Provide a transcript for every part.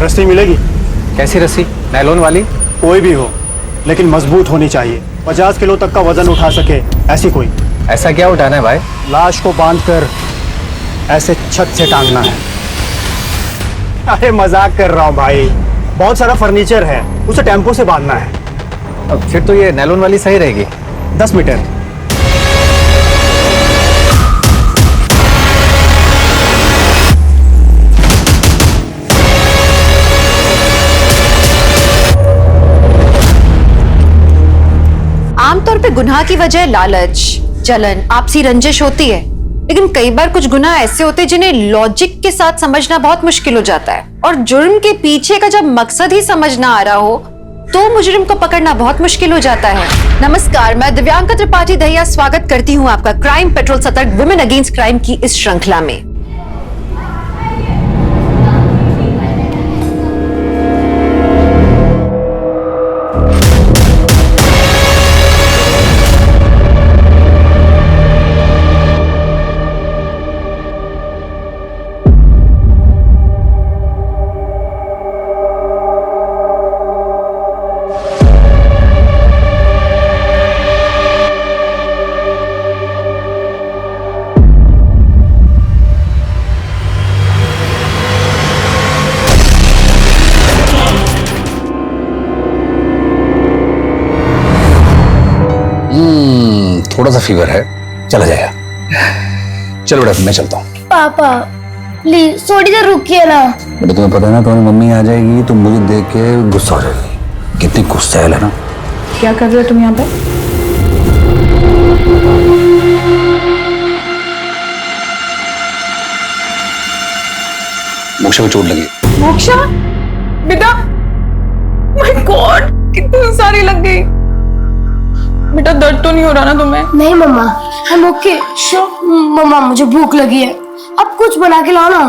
रस्सी मिलेगी? कैसी रस्सी? नायलॉन वाली? कोई भी हो, लेकिन मजबूत होनी चाहिए। 50 किलो तक का वजन उठा सके ऐसी कोई। ऐसा क्या उठाना है भाई? लाश को बांधकर ऐसे छत से टांगना है। अरे मजाक कर रहा हूँ भाई, बहुत सारा फर्नीचर है, उसे टेम्पो से बांधना है। अब फिर तो ये नायलॉन वाली सही रहेगी। 10 मीटर। आमतौर पे गुनाह की वजह लालच, जलन, आपसी रंजिश होती है, लेकिन कई बार कुछ गुनाह ऐसे होते हैं जिन्हें लॉजिक के साथ समझना बहुत मुश्किल हो जाता है। और जुर्म के पीछे का जब मकसद ही समझ ना आ रहा हो तो मुजरिम को पकड़ना बहुत मुश्किल हो जाता है। नमस्कार, मैं दिव्यांका त्रिपाठी दहिया स्वागत करती हूँ आपका क्राइम पेट्रोल सतर्क वुमेन अगेंस्ट क्राइम की इस श्रृंखला में। थोड़ा सा फीवर है, चला जाएगा। चलो बेटा मैं चलता हूँ। पापा प्लीज थोड़ी देर रुकिए ना। बेटा तुम्हें पता है ना, तुम्हारी मम्मी आ जाएगी तो मुझे देख के गुस्सा हो जाएगी। कितनी गुस्सैल है ना। क्या कर रहे हो तुम यहाँ पे? मोक्षा को चोट लगी। मोक्षा बेटा, माय गॉड कितनी सारी लग गई। बेटा दर्द तो नहीं हो रहा ना तुम्हें? नहीं मम्मा, हम ओके। मम्मा मुझे भूख लगी है, अब कुछ बना के लाओ ना।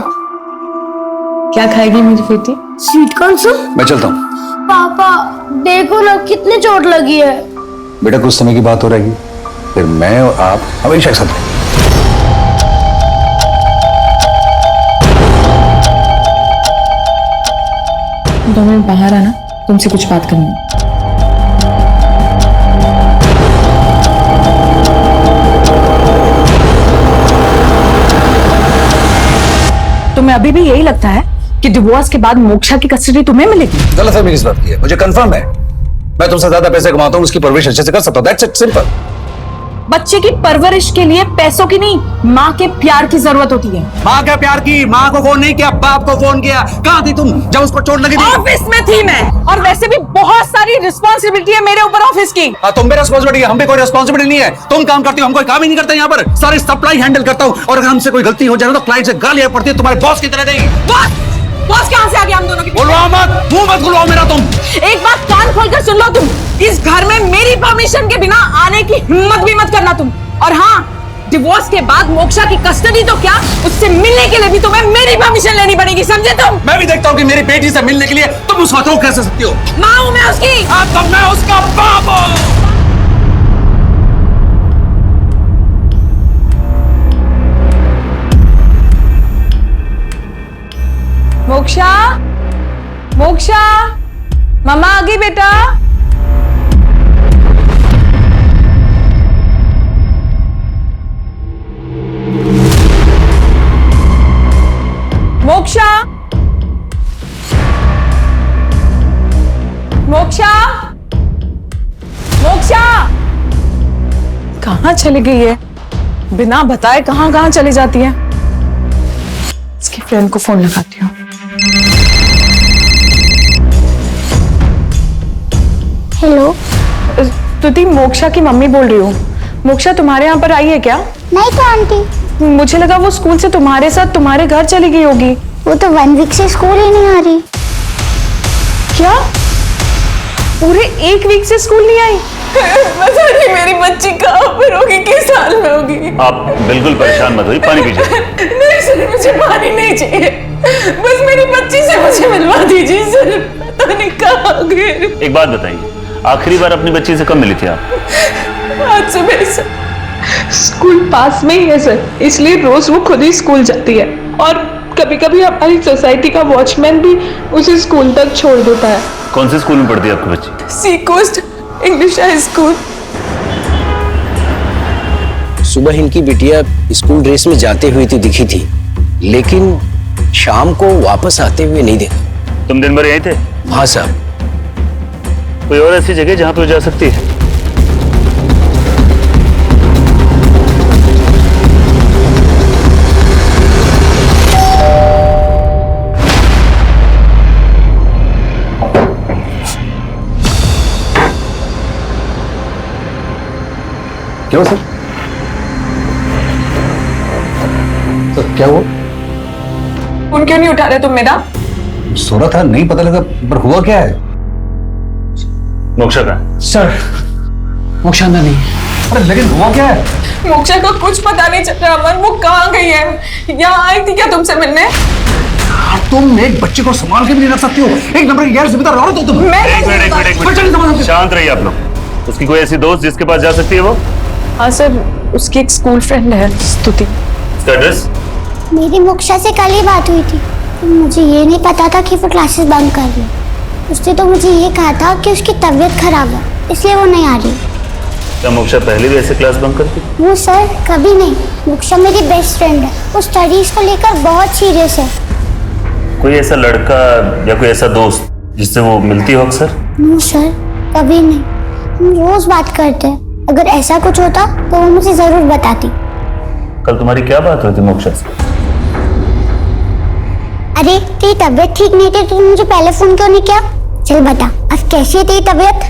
क्या खाएगी मेरी बेटी? Sweet corn soup. मैं चलता हूँ। पापा देखो ना कितनी चोट लगी है। बेटा कुछ समय की बात हो रहेगी, फिर मैं और आप हमेशा एक साथ रहेंगे। दो मिनट बाहर आना, तुमसे कुछ बात करनी है। तुम्हें अभी भी यही लगता है कि डिवोर्स के बाद मोक्षा की कस्टडी तुम्हें मिलेगी? गलत है मेरी इस बात की है, मुझे कंफर्म है। मैं तुमसे ज्यादा पैसे कमाता हूँ, उसकी परवरिश अच्छे से कर सकता हूँ। That's it, simple. बच्चे की परवरिश के लिए पैसों की नहीं, माँ के प्यार की जरूरत होती है। माँ के प्यार की? माँ को फोन नहीं किया, बाप को फोन किया। कहाँ थी तुम जब उसको चोट लगी थी? ऑफिस में थी मैं, और वैसे भी बहुत सारी रिस्पॉन्सिबिलिटी है मेरे ऊपर ऑफिस की। तुम पे रिस्पॉन्सिबिलिटी है, हम पे कोई रिस्पॉन्सिबिलिटी नहीं है। तुम काम करती हो, हम कोई काम ही नहीं करते यहाँ पर। सारी सप्लाई हैंडल करता हूँ, और अगर हमसे कोई गलती हो जाए तो क्लाइंट से गालियां पड़ती है तुम्हारे बॉस की तरह नहीं। बॉस कहाँ से आ गया हम दोनों की? बोलवाओ मत, मुंह मत खुलवाओ मेरा तुम। एक बात कान खोलकर सुन लो, तुम इस घर में मेरी परमिशन के बिना आने की हिम्मत भी मत करना तुम। और हाँ, डिवोर्स के बाद मोक्षा की कस्टडी तो क्या, उससे मिलने के लिए भी तुम्हें मेरी परमिशन लेनी पड़ेगी, समझे तुम? मैं भी देखता हूँ कि मेरी बेटी से मिलने के लिए तुम उसको रोक कैसे सकती हो। माँ हूँ मैं उसकी। तो मैं उसका बाप हूँ। मोक्षा, मोक्षा, मम्मा आ गई बेटा। मोक्षा, मोक्षा, मोक्षा कहाँ चली गई है? बिना बताए कहाँ कहाँ चली जाती है। इसकी फ्रेंड को फोन लगाती हूँ। हेलो तुति, मोक्षा की मम्मी बोल रही हूँ। मोक्षा तुम्हारे यहाँ पर आई है क्या? नहीं तो आंटी, मुझे लगा वो स्कूल से तुम्हारे साथ तुम्हारे घर चली गई होगी। वो तो 1 वीक से स्कूल ही नहीं आ रही। क्या? पूरे 1 वीक से स्कूल नहीं आई? पता नहीं मेरी बच्ची कहाँ पर होगी, किस हाल में होगी। आप बिल्कुल परेशान मत होइए, पानी पीजिए। नहीं सर, मुझे पानी नहीं चाहिए, बस मेरी बच्ची से मुझे मिलवा दीजिए सर। पता नहीं कहाँ गई। एक बात बताइए, आखिरी बार अपनी बच्ची से कब मिली थी आप? आज सुबह सर। स्कूल पास में ही है सर, इसलिए रोज वो खुद ही स्कूल जाती है। और कभी कभी हमारी सोसाइटी का वॉचमैन भी उसे स्कूल तक छोड़ देता है। कौन से स्कूल में पढ़ती है आपकी बच्ची? सी कोस्ट इंग्लिश हाई स्कूल। सुबह इनकी बिटिया स्कूल ड्रेस में जाते हुए तो दिखी थी, लेकिन शाम को वापस आते हुए नहीं देखा। तुम दिन भर यहीं थे? हाँ साहब। कोई और ऐसी जगह जहां पे वो जा सकती है? क्या हुआ सर? सर क्या हुआ? फोन क्यों नहीं उठा रहे तुम मेरा? सो रहा था, नहीं पता लगा, पर हुआ क्या है? मोक्षा का? सर मोक्षा अंदर नहीं। अरे लेकिन हुआ क्या है? मोक्षा को कुछ पता नहीं चल रहा अमन, वो कहाँ गई है? यहाँ आई थी क्या तुमसे मिलने? तुम एक बच्चे को संभाल के भी नहीं रख सकती हो। एक नंबर की गैर जिम्मेदार औरत हो तुम। एक मिनट शांत रहिए आप लोग। उसकी कोई ऐसी दोस्त जिसके पास जा सकती है वो? हाँ सर, उसकी एक स्कूल फ्रेंड है स्तुति। उसका एड्रेस? मेरी मोक्षा से कल ही बात हुई थी। मुझे ये नहीं पता था कि वो क्लासेस बंद कर रही है। उसने तो मुझे ये कहा था कि उसकी तबीयत खराब है, इसलिए वो नहीं आ रही। क्या मोक्षा पहले भी ऐसे क्लास बंक करती? वो सर कभी नहीं। मोक्षा मेरी बेस्ट फ्रेंड है, वो स्टडीज को लेकर बहुत सीरियस है। कोई ऐसा लड़का या कोई ऐसा दोस्त जिससे वो मिलती हो अक्सर? नो सर, कभी नहीं। हम रोज बात करते हैं। अगर ऐसा कुछ होता तो वो मुझे जरूर बताती। कल तुम्हारी क्या बात हुई थी मोक्षा से? अरे तेरी तबीयत ठीक नहीं थी तो तुम मुझे पहले फोन क्यों नहीं किया? चल बता, अब कैसी है तेरी तबीयत?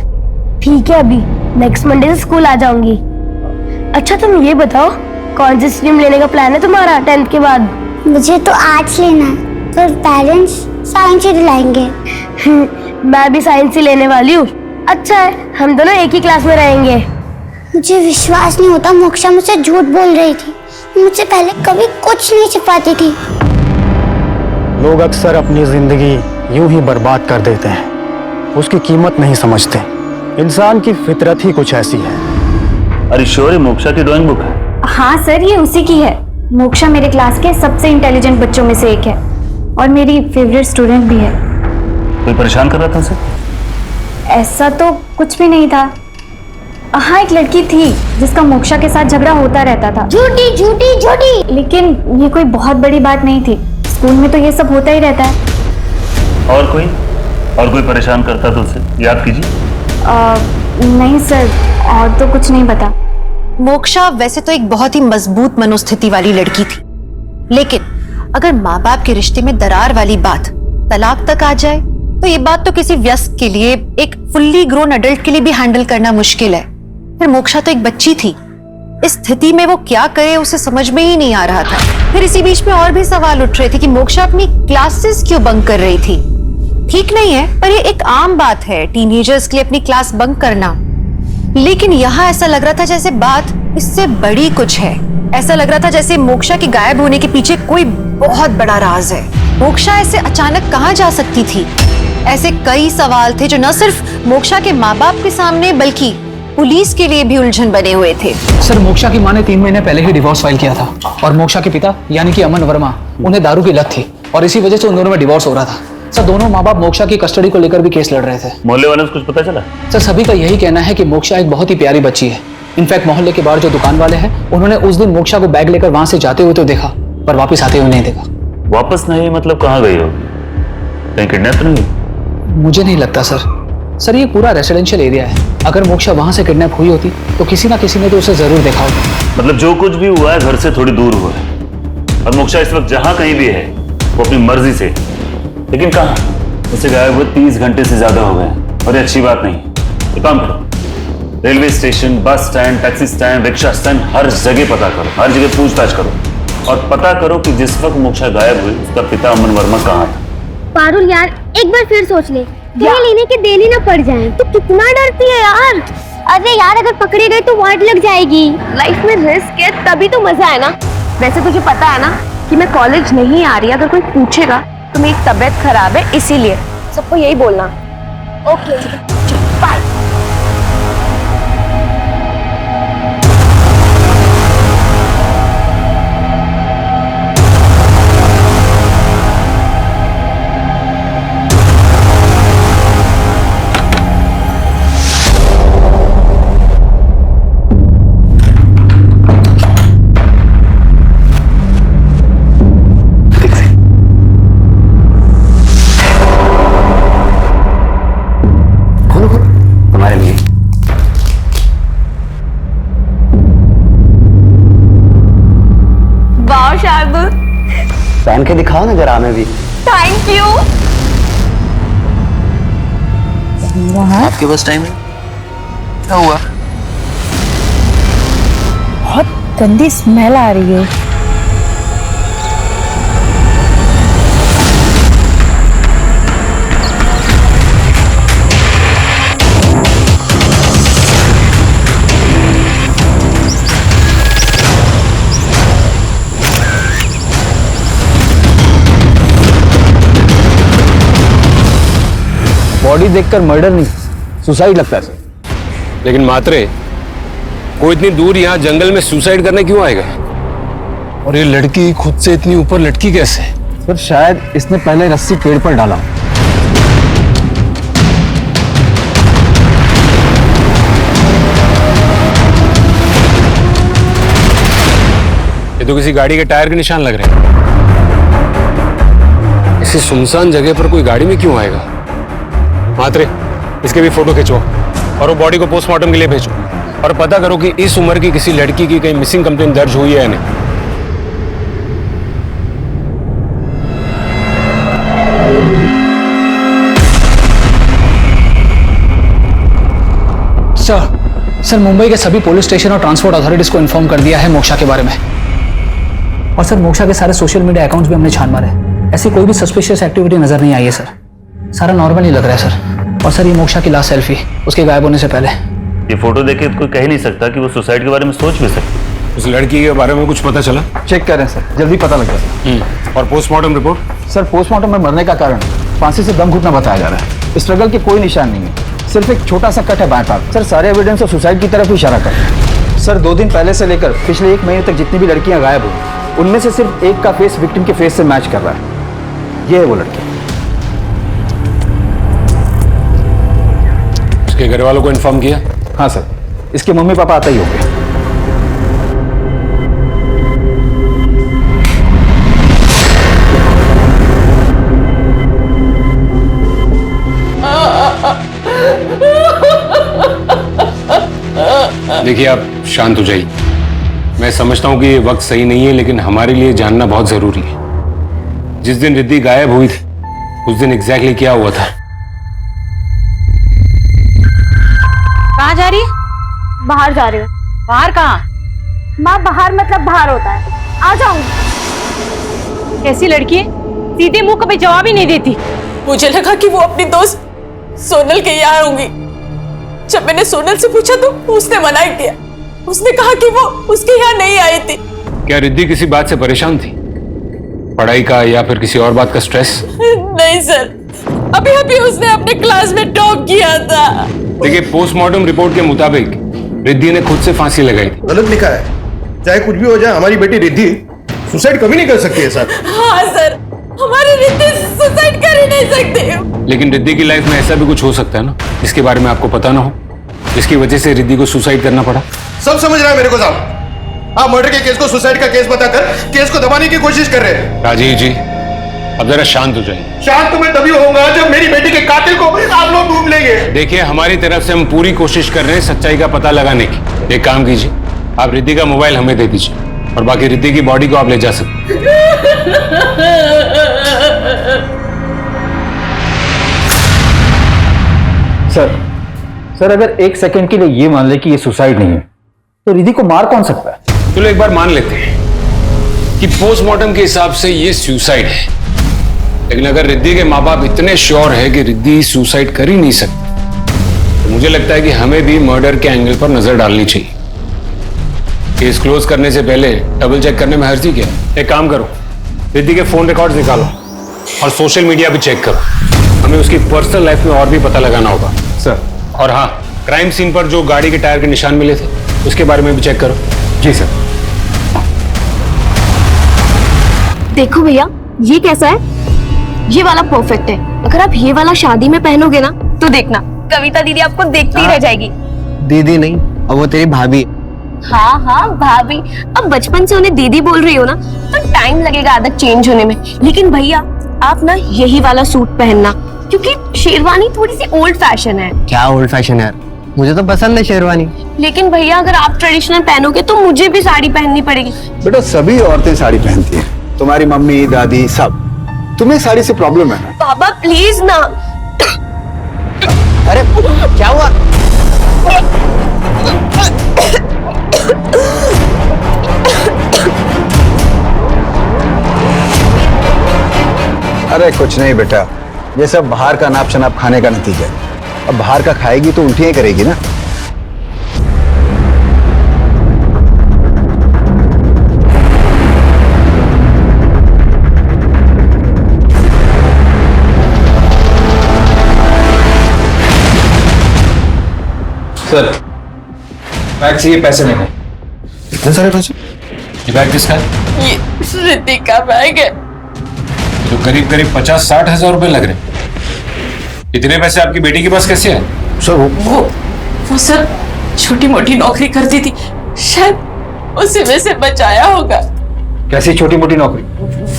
ठीक है, अभी नेक्स्ट मंडे से स्कूल आ जाऊंगी। अच्छा तुम ये बताओ, कौन सी स्ट्रीम लेने का प्लान है तुम्हारा 10th के बाद? मुझे तो आर्ट्स लेना है, पर पेरेंट्स साइंस ही दिलाएंगे। मैं भी साइंस ही लेने वाली हूँ। अच्छा है, हम दोनों एक ही क्लास में रहेंगे। मुझे विश्वास नहीं होता, मोक्षा मुझसे झूठ बोल रही थी। मुझसे पहले कभी कुछ नहीं छिपाती थी। लोग अक्सर अपनी जिंदगी यूं ही बर्बाद कर देते हैं, उसकी कीमत नहीं समझते। इंसान की फितरत ही कुछ ऐसी है। अरे श्योर, मोक्षा की ड्राइंग बुक है? हाँ सर, ये उसी की है। मोक्षा मेरे क्लास के सबसे इंटेलिजेंट बच्चों में से एक है और मेरी फेवरेट स्टूडेंट भी है। कोई परेशान कर रहा था उसे? ऐसा तो कुछ भी नहीं था। हाँ, एक लड़की थी जिसका मोक्षा के साथ झगड़ा होता रहता था। झूठी झूठी झूठी। लेकिन ये कोई बहुत बड़ी बात नहीं थी, स्कूल में तो ये सब होता ही रहता है। और कोई परेशान करता तो उसे याद कीजिए। नहीं सर, और तो कुछ नहीं पता। मोक्षा वैसे तो एक बहुत ही मजबूत मनोस्थिति वाली लड़की थी, लेकिन अगर माँ बाप के रिश्ते में दरार वाली बात तलाक तक आ जाए तो ये बात तो किसी वयस्क के लिए, एक फुल्ली ग्रोन अडल्ट के लिए भी हैंडल करना मुश्किल है। फिर मोक्षा तो एक बच्ची थी, इस स्थिति में वो क्या करे उसे समझ में ही नहीं आ रहा था। फिर इसी बीच में और भी सवाल उठ रहे थे कि मोक्षा अपनी क्लासेस क्यों बंक कर रही थी। ठीक नहीं है, पर ये एक आम बात है टीनेजर्स के लिए अपनी क्लास बंक करना। लेकिन यहाँ ऐसा लग रहा था जैसे बात इससे बड़ी कुछ है। ऐसा लग रहा था जैसे मोक्षा के गायब होने के पीछे कोई बहुत बड़ा राज है। मोक्षा ऐसे अचानक कहाँ जा सकती थी? ऐसे कई सवाल थे जो न सिर्फ मोक्षा के माँ बाप के सामने बल्कि पुलिस के लिए भी उलझन बने हुए थे। सर मोक्षा की माँ ने 3 महीने पहले ही डिवोर्स फाइल किया था और मोक्षा के पिता यानी कि अमन वर्मा, उन्हें दारू की लत थी और इसी वजह से उन दोनों में डिवोर्स हो रहा था। सर दोनों माँ बाप मोक्षा की कस्टडी को लेकर भी केस लड़ रहे थे। मोहल्ले वालों को कुछ पता चला? सर सभी का यही कहना है कि मोक्षा एक बहुत ही प्यारी बच्ची है। इनफैक्ट मोहल्ले के बाहर जो दुकान वाले हैं उन्होंने उस दिन मोक्षा को बैग लेकर वहां से जाते हुए तो देखा, पर वापस आते हुए नहीं देखा। वापस नहीं मतलब कहाँ गई होगी? कहीं किडनैप तो नहीं? मुझे नहीं लगता सर ये पूरा रेसिडेंशियल एरिया है। अगर मोक्षा वहां से किडनैप हुई होती तो किसी ना किसी ने तो उसे जरूर देखा होता। मतलब जो कुछ भी हुआ है घर से थोड़ी दूर हुआ है और मोक्षा इस वक्त जहां कहीं भी है वो अपनी मर्जी से, लेकिन कहाँ? उसे गायब हुए 30 घंटे से ज्यादा हो गए और ये अच्छी बात नहीं है। तो काम करो, railway station, bus stand, taxi stand, rickshaw stand, हर जगह पता करो, हर जगह पूछताछ करो और पता करो कि जिस वक्त मोक्षा गायब हुई उसका पिता अमन वर्मा कहाँ था। पारुल यार, एक बार फिर सोच ले, कहीं लेने के देने ना पड़ जाए। तू कितना डरती है यार। अरे यार, अगर पकड़े गए तो वाट लग जाएगी। लाइफ में रिस्क है तभी तो मजा है ना। वैसे तुझे पता है ना कि मैं कॉलेज नहीं आ रही। अगर कोई पूछेगा तो मेरी तबीयत खराब है, इसीलिए सबको यही बोलना। Okay bye. पहन के दिखाओ ना जरा हमें भी। Thank you. आपके पास टाइम है? क्या हुआ? बहुत गंदी स्मेल आ रही है। बॉडी देखकर मर्डर नहीं, सुसाइड लगता है सर। लेकिन मात्रे, वो इतनी दूर यहाँ जंगल में सुसाइड करने क्यों आएगा? और ये लड़की खुद से इतनी ऊपर लटकी कैसे? सर शायद इसने पहले रस्सी पेड़ पर डाला। ये तो किसी गाड़ी के टायर के निशान लग रहे हैं। इसी सुनसान जगह पर कोई गाड़ी में क्यों आएगा? मात्रे, इसके भी फोटो खिंचो और वो बॉडी को पोस्टमार्टम के लिए भेजो और पता करो कि इस उम्र की किसी लड़की की कहीं मिसिंग कंप्लेंट दर्ज हुई है या नहीं। सर मुंबई के सभी पुलिस स्टेशन और ट्रांसपोर्ट अथॉरिटीज को इन्फॉर्म कर दिया है मोक्षा के बारे में। और सर मोक्षा के सारे सोशल मीडिया अकाउंट्स भी हमने छान मारे, ऐसी कोई भी सस्पिशियस एक्टिविटी नजर नहीं आई है सर। सारा नॉर्मल ही लग रहा है सर। और सर ये मोक्षा की लास्ट सेल्फी उसके गायब होने से पहले। ये फोटो देख के कोई कह ही नहीं सकता कि वो सुसाइड के बारे में सोच भी सकती। उस लड़की के बारे में कुछ पता चला? चेक करें सर, जल्दी पता लग जाएगा। और पोस्टमार्टम रिपोर्ट? सर पोस्टमार्टम में मरने का कारण फांसी से दम घुटना बताया जा रहा है। स्ट्रगल के कोई निशान नहीं है, सिर्फ एक छोटा सा कट है बाएं पांव। सर सारे एविडेंस सुसाइड की तरफ इशारा कर रहे हैं। सर 2 दिन पहले से लेकर पिछले 1 महीने तक जितनी भी लड़कियां गायब हुई, उनमें से सिर्फ एक का फेस विक्टिम के फेस से मैच कर रहा है। ये है वो लड़की। उसके घर वालों को इन्फॉर्म किया? हाँ सर, इसके मम्मी पापा आते ही होंगे। देखिए आप शांत हो जाइए। मैं समझता हूं कि ये वक्त सही नहीं है, लेकिन हमारे लिए जानना बहुत जरूरी है। जिस दिन रिद्धि गायब हुई थी उस दिन एग्जैक्टली क्या हुआ था? कहाँ जा रही है? बाहर जा रही हूँ। बाहर कहाँ? माँ बाहर मतलब बाहर होता है, आ जाऊंगी। कैसी लड़की है, सीधे मुंह कभी जवाब ही नहीं देती। मुझे लगा कि वो अपनी दोस्त सोनल के यहाँ होंगी। जब मैंने सोनल से पूछा तो उसने मना किया। उसने कहा कि वो उसके यहाँ नहीं आई थी। क्या रिद्धि किसी बात से परेशान थी? पढ़ाई का या फिर किसी और बात का स्ट्रेस? नहीं सर, अभी अभी उसने अपने क्लास में टॉप किया था। देखिए पोस्टमार्टम रिपोर्ट के मुताबिक रिद्धि ने खुद से फांसी लगाई थी। गलत लिखा है, चाहे कुछ भी हो जाए हमारी बेटी रिद्धि सुसाइड कभी नहीं कर सकती है सर। हाँ सर, हमारी रिद्धि सुसाइड कर ही नहीं सकती। लेकिन रिद्धि की लाइफ में ऐसा भी कुछ हो सकता है ना जिसके बारे में आपको पता ना हो, जिसकी वजह से रिद्धि को सुसाइड करना पड़ा। सब समझ रहा है मेरे को साहब, आप मर्डर के केस को सुसाइड का केस बताकर केस को दबाने की कोशिश कर रहे हैं। राजीव जी अब जरा शांत हो जाइए। शांत तो मैं तभी होऊंगा जब मेरी बेटी के कातिल को आप लोग ढूंढ लेंगे। देखिए हमारी तरफ से हम पूरी कोशिश कर रहे हैं सच्चाई का पता लगाने की। एक काम कीजिए, आप रिद्धि का मोबाइल हमें दे दीजिए और बाकी रिद्धि की बॉडी को आप ले जा सकते। सर अगर 1 सेकंड के लिए ये मान ले कि ये सुसाइड नहीं है तो रिद्धि को मार कौन सकता है? चलो एक बार मान लेते हैं कि पोस्टमार्टम के हिसाब से ये सुसाइड है, लेकिन अगर रिद्धि के माँ बाप इतने श्योर है कि रिद्धि सुसाइड कर ही नहीं सकती, तो मुझे लगता है कि हमें भी मर्डर के एंगल पर नजर डालनी चाहिए। केस क्लोज करने से पहले डबल चेक करने में हर्जी क्या? एक काम करो, रिद्धि के फोन रिकॉर्ड निकालो और सोशल मीडिया भी चेक करो। हमें उसकी पर्सनल लाइफ में और भी पता लगाना होगा सर। और हाँ, क्राइम सीन पर जो गाड़ी के टायर के निशान मिले थे उसके बारे में भी चेक करो। जी सर। देखो भैया, ये कैसा है? ये वाला परफेक्ट है। अगर आप ये वाला शादी में पहनोगे ना तो देखना कविता दीदी आपको देखती रह जाएगी। दीदी नहीं, अब वो तेरी भाभी। हाँ हाँ भाभी, अब बचपन से उन्हें दीदी बोल रही हो ना तो टाइम लगेगा आदत चेंज होने में। लेकिन भैया आप ना यही वाला सूट पहनना, क्योंकि शेरवानी थोड़ी सी ओल्ड फैशन है। क्या ओल्ड फैशन है यार, मुझे तो पसंद है शेरवानी। लेकिन भैया अगर आप ट्रेडिशनल पहनोगे तो मुझे भी साड़ी पहननी पड़ेगी। बेटा सभी औरतें साड़ी पहनती हैं, तुम्हारी मम्मी दादी सब, तुम्हें सारी से प्रॉब्लम है ना। बाबा प्लीज ना। अरे क्या हुआ? अरे कुछ नहीं बेटा, ये सब बाहर का नाप शनाप खाने का नतीजा है। अब बाहर का खाएगी तो उल्टियां करेगी ना। सर बैग से ये पैसे नहीं है। इतने सारे पैसे? ये बैग किसका है? ये रिद्धि का बैग है। तो करीब करीब 50-60 हजार रुपए लग रहे हैं। इतने पैसे आपकी बेटी के पास कैसे है? सर वो सर छोटी मोटी नौकरी करती थी, शायद उसी में से बचाया होगा। कैसी छोटी मोटी नौकरी?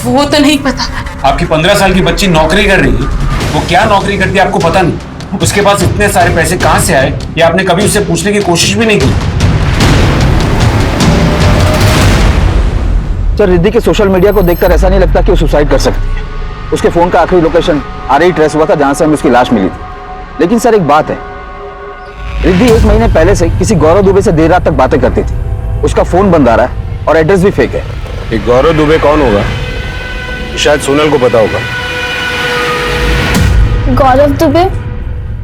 वो तो नहीं पता। आपकी 15 साल की बच्ची नौकरी कर रही है, वो क्या नौकरी करती है आपको पता नहीं? उसके पास इतने सारे पैसे कहां से आए ये आपने कभी उससे पूछने की कोशिश भी नहीं की? सर रिद्धि के सोशल मीडिया को देखकर ऐसा नहीं लगता कि वो सुसाइड कर सकती है। उसके फोन का आखिरी लोकेशन RI ट्रेस हुआ था जहां से हमें उसकी लाश मिली थी। लेकिन सर एक बात है, रिद्धि 1 महीने पहले से किसी गौरव दुबे से देर रात तक बातें करती थी। उसका फोन बंद आ रहा है और एड्रेस भी फेक है। ये गौरव दुबे कौन होगा? शायद सोनल को पता होगा। गौरव दुबे?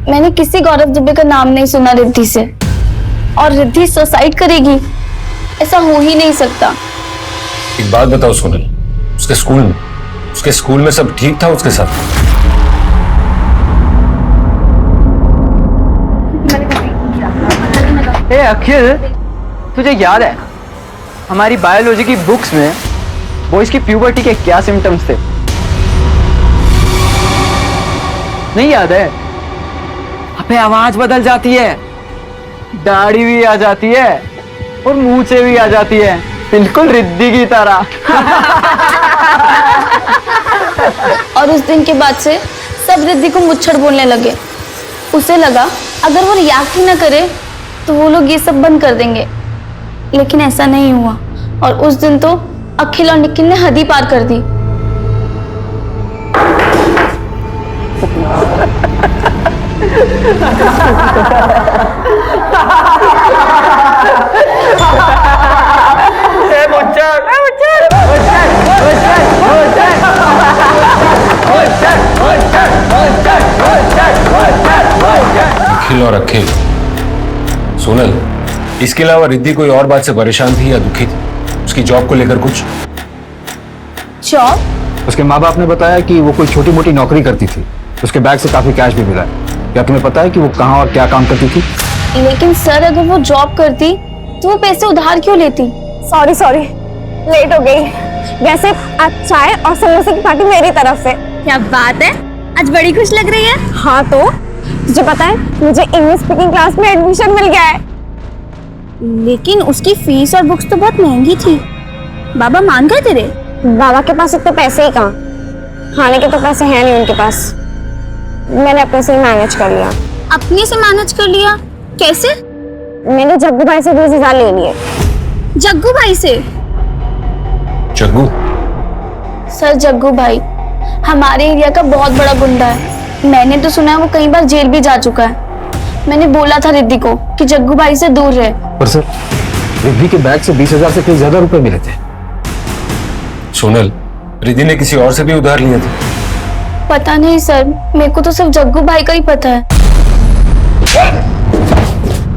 मैंने किसी गौरव दुबे का नाम नहीं सुना रिद्धि से। और रिद्धि सुसाइड करेगी? ऐसा हो ही नहीं सकता। एक बात बताओ सोनल, उसके स्कूल में सब ठीक था उसके साथ? ए अखिल, तुझे याद है हमारी बायोलॉजी की बुक्स में बॉयज की प्यूबर्टी के क्या सिम्टम्स थे? नहीं याद है? अबे आवाज बदल जाती है, दाढ़ी भी आ जाती है और मुंह से भी आ जाती है, बिल्कुल रिद्धि की तरह। और उस दिन के बाद से सब रिद्धि को मुच्छड़ बोलने लगे। उसे लगा अगर वो रिएक्ट ही ना करे तो वो लोग ये सब बंद कर देंगे, लेकिन ऐसा नहीं हुआ। और उस दिन तो अखिल और निखिल ने हद ही पार कर दी। अखिल और अखिल, सोनल, इसके अलावा रिद्धि कोई और बात से परेशान थी या दुखी थी? उसकी जॉब को लेकर कुछ? जॉब? उसके माँ बाप ने बताया कि वो कोई छोटी मोटी नौकरी करती थी। उसके बैग से काफी कैश भी मिला है। क्या तुम्हें पता है कि वो कहाँ और क्या काम करती थी? लेकिन सर अगर वो जॉब करती तो वो पैसे उधार क्यों लेती? सॉरी लेट हो गई। वैसे आज चाय और समोसे की पार्टी मेरी तरफ से। क्या बात है, आज बड़ी खुश लग रही है। हाँ तो तुझे पता है मुझे इंग्लिश स्पीकिंग क्लास में एडमिशन मिल गया है। लेकिन उसकी फीस और बुक्स तो बहुत महंगी थी। बाबा मान गए तेरे? बाबा के पास इतने पैसे ही कहाँ, खाने के तो पैसे हैं नहीं उनके पास। मैंने अपने से मैनेज कर लिया। अपने से मैनेज कर लिया? कैसे? मैंने जग्गू भाई से 20,000 ले लिए। जग्गू भाई से? जग्गू? सर जग्गू भाई हमारे एरिया का बहुत बड़ा गुंडा है। मैंने तो सुना है वो कई बार जेल भी जा चुका है। मैंने बोला था रिद्धि को कि जग्गू भाई से दूर रहे। पर सर रिद्धि के बैग से 20,000 से कई ज्यादा रुपए मिले थे। सोनल, रिद्धि ने किसी और से भी उधार लिए थे? पता नहीं सर, मेरे को तो सिर्फ जग्गू भाई का ही पता है।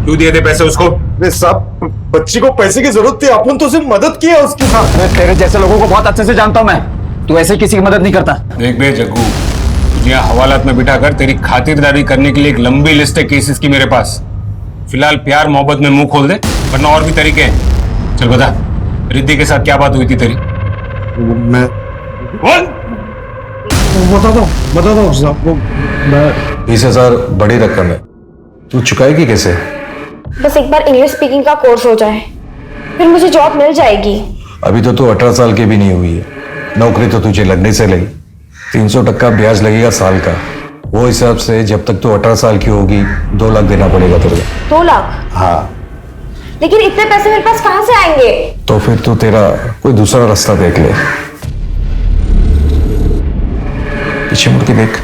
क्यों दिए थे पैसे उसको? साहब बच्ची को पैसे की जरूरत थी, अपन तो सिर्फ मदद की है उसके साथ। तेरे जैसे लोगों को बहुत अच्छे से जानता हूं मैं, तू ऐसे किसी की मदद नहीं करता। देख बे जग्गू, तुझे हवालात में बिठाकर तेरी खातिरदारी करने के लिए एक लंबी लिस्ट है केसेस की मेरे पास। फिलहाल प्यार मोहब्बत में मुंह खोल दे, वरना और भी तरीके हैं। चल बता, रिद्धि के साथ क्या बात हुई थी तेरी? मैं बता दो साहब। 20,000 बड़ी रकम है, तू चुकाएगी कैसे? बस एक बार इंग्लिश स्पीकिंग का कोर्स हो जाए, फिर मुझे जॉब मिल जाएगी। अभी तो तू 18 साल की भी नहीं हुई है। नौकरी तो तुझे लगने से लगी। 300% ब्याज लगेगा साल का। वो हिसाब से जब तक तू 18 साल की होगी 2 लाख देना पड़ेगा तेरे को। 2 लाख? हाँ। लेकिन इतने पैसे मेरे पास कहाँ से आएंगे? तो फिर तू तेरा कोई दूसरा रास्ता देख ले। पीछे मुड़ के देख।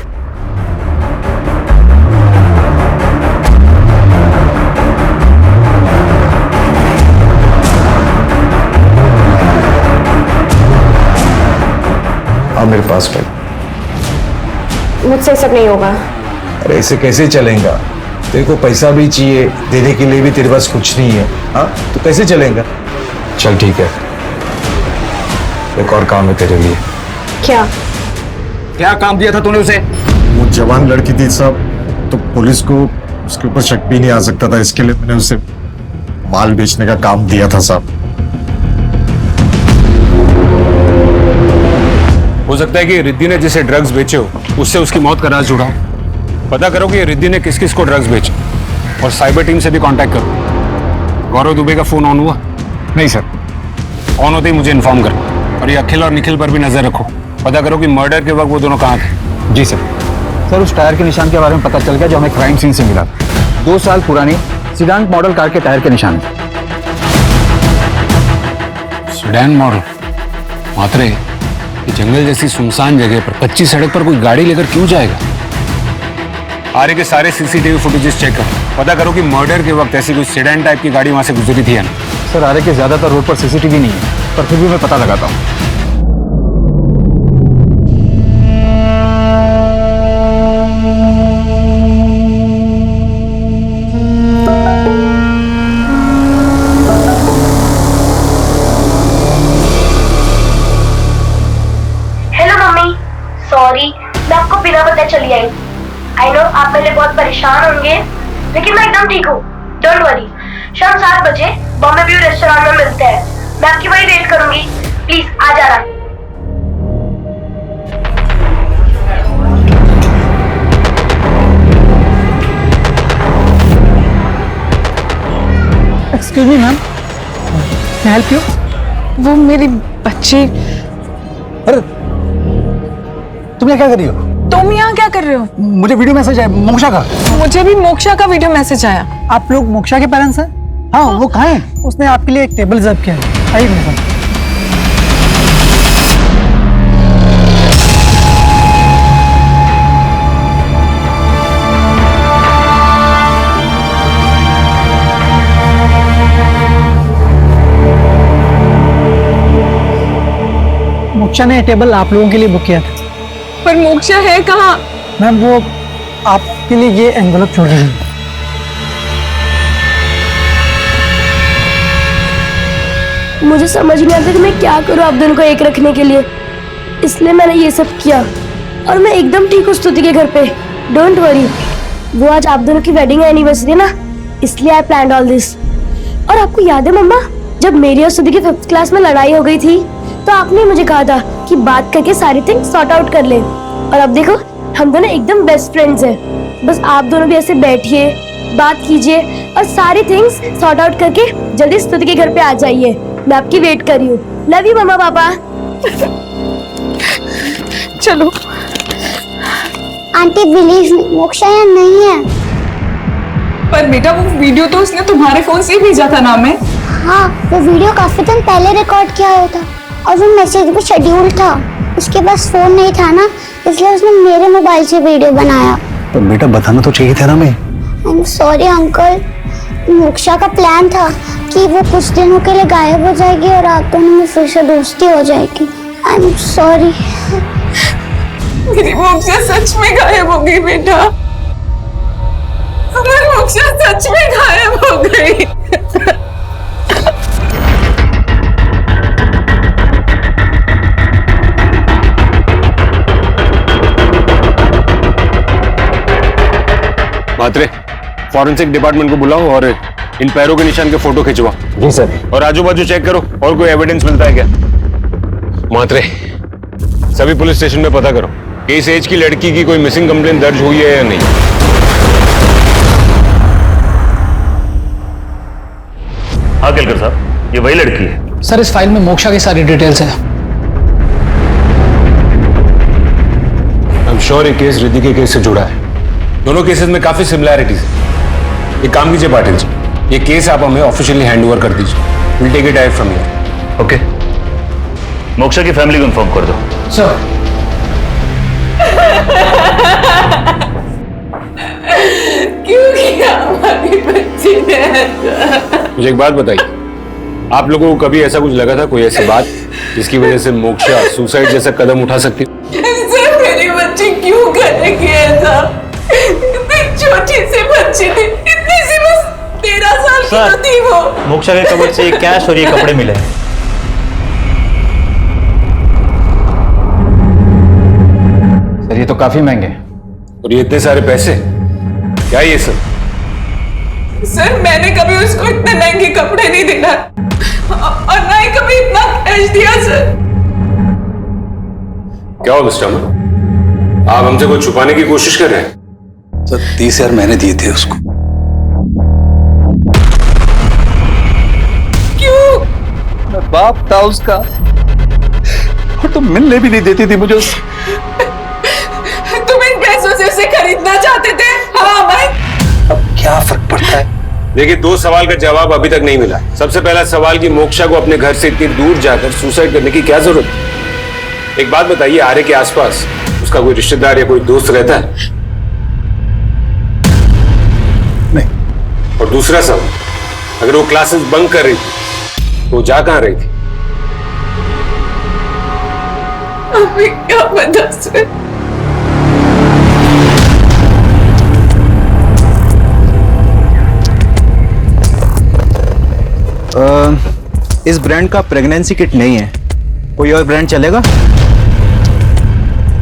हाँ मेरे पास बैठ। मुझसे सब नहीं होगा। अरे ऐसे कैसे चलेगा? तेरे को पैसा भी चाहिए, देने के लिए भी तेरे पास कुछ नहीं है। हाँ तो कैसे चलेगा? चल ठीक है, एक और काम है तेरे लिए। क्या? क्या काम दिया था तूने उसे? वो जवान लड़की थी साहब, तो पुलिस को उसके ऊपर शक भी नहीं आ सकता था, इसके लिए मैंने उसे माल बेचने का काम दिया था साहब। हो सकता है कि रिद्धि ने जिसे ड्रग्स बेचे हो उससे उसकी मौत का राज जुड़ा हो। पता करो कि रिद्धि ने किस किस को ड्रग्स बेचे और साइबर टीम से भी कांटेक्ट करो। गौरव दुबे का फोन ऑन हुआ? नहीं सर। ऑन होते ही मुझे इन्फॉर्म करो। और ये अखिल और निखिल पर भी नजर रखो। पता करो कि मर्डर के वक्त वो दोनों कहाँ थे। जी सर। सर उस टायर के निशान के बारे में पता चल गया जो हमें क्राइम सीन से मिला। 2 साल पुरानी सिडान मॉडल कार के टायर के निशान थे। Sedan model? मात्रे जंगल जैसी सुनसान जगह पर 25 सड़क पर कोई गाड़ी लेकर क्यों जाएगा? आरे के सारे सीसीटीवी फुटेजेस चेक करो। पता करो कि मर्डर के वक्त ऐसी कोई सेडान टाइप की गाड़ी वहां से गुजरी थी या नहीं। सर आरे के ज्यादातर रोड पर सीसीटीवी नहीं है, पर फिर भी मैं पता लगाता हूँ। सॉरी, मैं आपको बिना बताए चली आई। आई नो आप मेरे लिए बहुत परेशान होंगे, लेकिन मैं एकदम ठीक हूँ। Don't worry. शाम 7 बजे बॉम्बे व्यू रेस्टोरेंट में मिलते हैं। मैं आपकी वही वेट करूंगी। प्लीज आ जाना। Excuse me ma'am, can help you? वो मेरी बच्ची। अरे तुम यहाँ क्या कर रही हो? तुम यहाँ क्या कर रहे हो? मुझे वीडियो मैसेज आया मोक्षा का। मुझे भी मोक्षा का वीडियो मैसेज आया। आप लोग मोक्षा के पेरेंट्स हैं? हाँ वो कहाँ है? उसने आपके लिए एक टेबल रिजर्व किया है। आइए मेरे साथ। मोक्षा ने टेबल आप लोगों के लिए बुक किया था। पर मोक्षा है कहाँ? मैम वो आपके लिए ये एनवेलप छोड़ रही है। मुझे समझ नहीं आता कि मैं क्या करूं आप दोनों को एक रखने के लिए, इसलिए मैंने ये सब किया। और मैं एकदम ठीक हूँ स्तुति के घर पे। डोंट वरी, वो आज आप दोनों की वेडिंग एनिवर्सरी है ना, इसलिए आई प्लान्ड ऑल दिस। और आपको याद है मम्मा, जब मेरी और स्तुति की 5th क्लास में लड़ाई हो गई थी तो आपने मुझे कहा था कि बात करके सारी थिंग्स सॉर्ट आउट कर ले। और अब देखो हम दोनों एकदम बेस्ट फ्रेंड्स हैं। बस आप दोनों भी ऐसे बैठिए, बात कीजिए और सारी थिंग्स सॉर्ट आउट करके जल्दी स्तुति के घर पे आ जाइए। मैं आपकी वेट कर रही हूँ। लव यू मम्मा पापा। चलो। आंटी बिलीव मी, मोक्षा यहाँ नहीं है। पर बेटा वो वीडियो तो उसने तुम्हारे फोन से ही भेजा था ना हमें। हाँ वो वीडियो काफी दिन पहले रिकॉर्ड किया हुआ था और वो मैसेज भी शेड्यूल था। उसके पास फोन नहीं था ना, इसलिए उसने मेरे मोबाइल से वीडियो बनाया। तो बेटा बताना तो चाहिए था ना। मैं I am sorry uncle, moksha का प्लान था कि वो कुछ दिनों के लिए गायब हो जाएगी और आप दोनों में फिर से दोस्ती हो जाएगी। I am sorry. मेरी मोक्षा सच में गायब हो गई बेटा। हमारी मोक्षा सच में गायब हो गई। मात्रे फॉरेंसिक डिपार्टमेंट को बुलाओ और इन पैरों के निशान के फोटो खिंचवाओ। जी सर। और आजू बाजू चेक करो और कोई एविडेंस मिलता है क्या। मात्रे सभी पुलिस स्टेशन में पता करो कि इस एज की लड़की की कोई मिसिंग कंप्लेंट दर्ज हुई है या नहीं। हाँ केलकर साहब, ये वही लड़की है। सर इस फाइल में मोक्षा की सारी डिटेल्स है। आई एम श्योर ये केस रिद्धि के केस से जुड़ा है। दोनों केसेस में काफी सिमिलैरिटीज है। एक काम कीजिए पाटिल जी, ये केस आप हमें ऑफिशियली हैंड ओवर कर दीजिए। Will take it direct from here. Okay, Moksha की फैमिली को इन्फॉर्म कर दो। सर क्यों किया हमारी बच्ची ने ऐसा? मुझे एक बात बताइए, आप लोगों को कभी ऐसा कुछ लगा था, कोई ऐसी बात जिसकी वजह से मोक्षा सुसाइड जैसा कदम उठा सकती? सर मेरी बच्ची क्यों करेगी ऐसा? इतनी छोटी सी बच्ची थी, इतनी सी, बस 13 साल की तो थी वो। मोक्षा के कबर्ड से कैश और ये कपड़े मिले। सर ये तो काफी महंगे हैं। और ये इतने सारे पैसे क्या ये सब? सर मैंने कभी उसको इतने महंगे कपड़े नहीं दिला और ना ही कभी इतना कैश दिया सर। क्या हो मिस्टर अमन, आप हमसे कुछ छुपाने की कोशिश कर रहे हैं? सर 30,000 मैंने दिए थे उसको। क्यों? मैं बाप था उसका और तुम मिलने भी नहीं देती थी मुझे उससे। तुम इन पैसों से उसे खरीदना चाहते थे? हाँ भाई। अब क्या फर्क पड़ता है? देखिए, 2 सवाल का जवाब अभी तक नहीं मिला। सबसे पहला सवाल कि मोक्षा को अपने घर से इतनी दूर जाकर सुसाइड करने की क्या जरूरत है? एक बात बताइए, आर्य के आसपास उसका कोई रिश्तेदार या कोई दोस्त रहता है? नहीं। और दूसरा सवाल, अगर वो क्लासेस बंक कर रही थी तो वो जा कहां रही थी? अभी क्या बता सर? इस ब्रांड का प्रेगनेंसी किट नहीं है, कोई और ब्रांड चलेगा?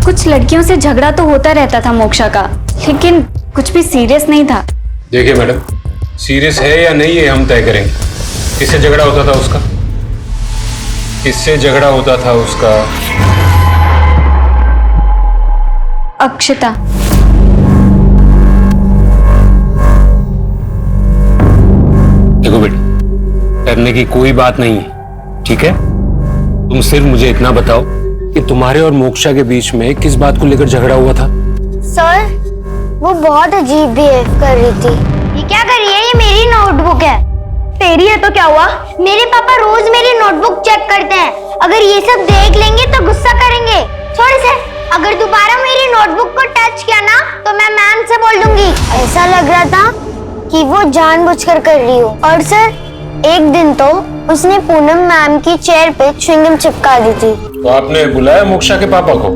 कुछ लड़कियों से झगड़ा तो होता रहता था मोक्षा का, लेकिन कुछ भी सीरियस नहीं था। देखिए मैडम, सीरियस है या नहीं ये हम तय करेंगे। किससे झगड़ा होता था उसका? किससे झगड़ा होता था उसका? अक्षता। देखो बेटी, डरने की कोई बात नहीं है, ठीक है? तुम सिर्फ मुझे इतना बताओ कि तुम्हारे और मोक्षा के बीच में किस बात को लेकर झगड़ा हुआ था? सर वो बहुत अजीब बिहेव कर रही थी। ये क्या कर रही है? ये मेरी नोटबुक है। तेरी है तो क्या हुआ? मेरे पापा रोज मेरी नोटबुक चेक करते हैं। अगर ये सब देख लेंगे तो गुस्सा करेंगे। छोड़ इसे। अगर दोबारा मेरी नोटबुक को टच किया ना तो मैं मैम से बोल दूंगी। ऐसा लग रहा था कि वो जानबूझकर कर रही हो। और सर एक दिन तो उसने पूनम मैम की चेयर पे च्युइंगम चिपका दी थी। तो आपने बुलाया मोक्षा के पापा को?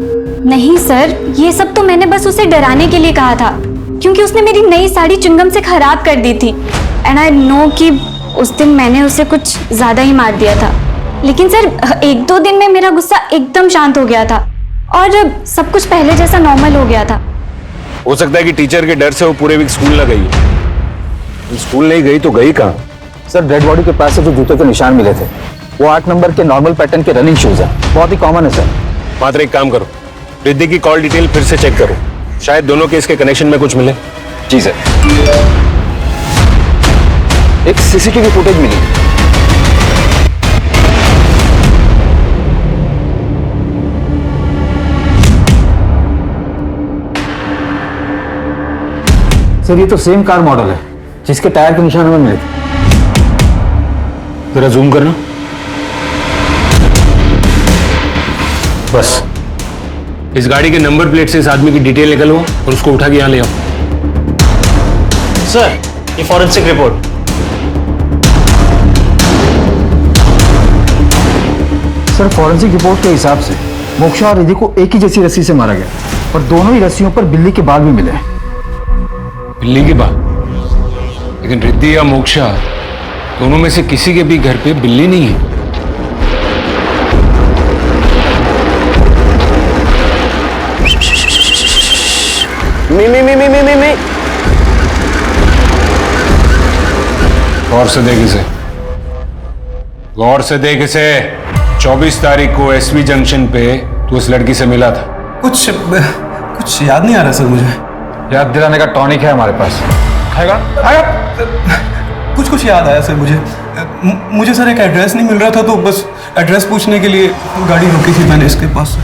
नहीं सर, ये सब तो मैंने बस उसे डराने के लिए कहा था, क्योंकि उसने मेरी नई साड़ी च्युइंगम से खराब कर दी थी। एंड आई नो कि उस दिन मैंने उसे कुछ ज्यादा ही मार दिया था। लेकिन सर 1-2 दिन में मेरा गुस्सा एकदम शांत हो गया था और सब कुछ पहले जैसा नॉर्मल हो गया था। हो सकता है कि टीचर के डर से वो पूरे वीक स्कूल न गई। स्कूल नहीं गई तो गई कहाँ? सर डेड बॉडी के पास से जो जूते के निशान मिले थे वो 8 नंबर के नॉर्मल पैटर्न के रनिंग शूज हैं, बहुत ही कॉमन है सर। मात्र एक काम करो, रिद्धि की कॉल डिटेल फिर से चेक करो, शायद दोनों केस के कनेक्शन में कुछ मिले। जी सर। एक सीसीटीवी फुटेज मिली। सर ये तो सेम कार मॉडल है जिसके टायर के निशान हमें मिले थे। जरा जूम करना। बस इस गाड़ी के नंबर प्लेट से इस आदमी की डिटेल निकलवाओ और उसको उठा के यहां ले आओ। सर ये forensic report. Sir forensic report के हिसाब से मोक्षा और रिद्धि को एक ही जैसी रस्सी से मारा गया और दोनों ही रस्सियों पर बिल्ली के बाल भी मिले। बिल्ली के बाल? लेकिन रिद्धि या मोक्षा दोनों में से किसी के भी घर पे बिल्ली नहीं है। मी। गौर से देख इसे, गौर से देख इसे। 24 तारीख को एसवी जंक्शन पे तू उस लड़की से मिला था। कुछ याद नहीं आ रहा सर मुझे। याद दिलाने का टॉनिक है हमारे पास, खाएगा? कुछ याद आया सर मुझे सर एक एड्रेस नहीं मिल रहा था तो बस एड्रेस पूछने के लिए गाड़ी रुकी थी मैंने इसके पास।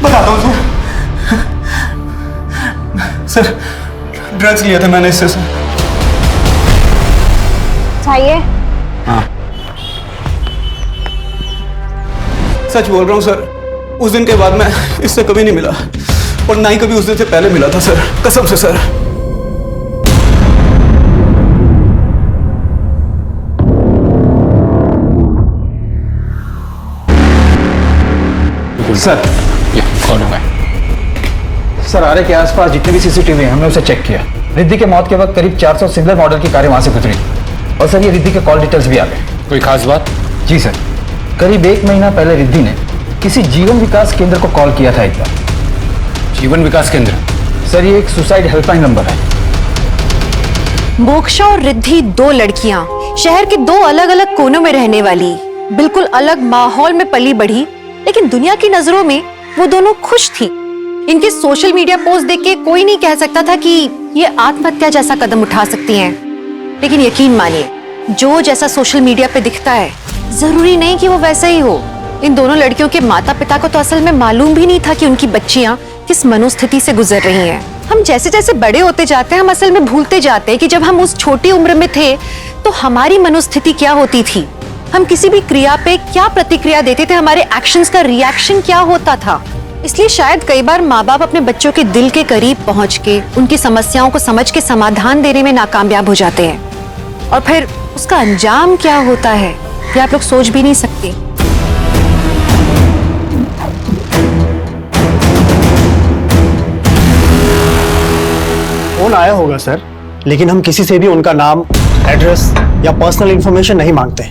बताता हूँ सर, ड्रग्स लिया था मैंने इससे सर। चाहिए? हाँ सच बोल रहा हूँ सर, उस दिन के बाद मैं इससे कभी नहीं मिला और ना ही कभी उस दिन से पहले मिला था सर, कसम से सर। सर कौन है? सर आरे के आसपास जितने भी सीसीटीवी हैं हमने उसे चेक किया। रिद्धि के मौत के वक्त करीब 400 सिंगल मॉडल की कारें वहां से गुजरी और सर ये रिद्धि के कॉल डिटेल्स भी आ गए। कोई खास बात? जी सर, करीब 1 महीना पहले रिद्धि ने किसी जीवन विकास केंद्र को कॉल किया था एक बार। जीवन विकास केंद्र? सर ये एक सुसाइड हेल्पलाइन नंबर है। मोक्षा और रिद्धि 2 लड़कियां, शहर के 2 अलग अलग कोनों में रहने वाली, बिल्कुल अलग माहौल में पली बढ़ी, लेकिन दुनिया की नजरों में वो दोनों खुश थी। इनके सोशल मीडिया पोस्ट देख के कोई नहीं कह सकता था कि ये आत्महत्या जैसा कदम उठा सकती हैं। लेकिन यकीन मानिए, जो जैसा सोशल मीडिया पे दिखता है जरूरी नहीं कि वो वैसा ही हो। इन दोनों लड़कियों के माता पिता को तो असल में मालूम भी नहीं था कि उनकी बच्चियां किस मनोस्थिति से गुजर रही हैं। हम जैसे जैसे बड़े होते जाते हैं हम असल में भूलते जाते हैं कि जब हम उस छोटी उम्र में थे तो हमारी मनोस्थिति क्या होती थी, हम किसी भी क्रिया पे क्या प्रतिक्रिया देते थे, हमारे एक्शंस का रिएक्शन क्या होता था। इसलिए शायद कई बार माँ बाप अपने बच्चों के दिल के करीब पहुंच के उनकी समस्याओं को समझ के समाधान देने में नाकामयाब हो जाते हैं, और फिर उसका अंजाम क्या होता है ये आप लोग सोच भी नहीं सकते। फोन आया होगा सर, लेकिन हम किसी से भी उनका नाम, एड्रेस या पर्सनल इंफॉर्मेशन नहीं मांगते।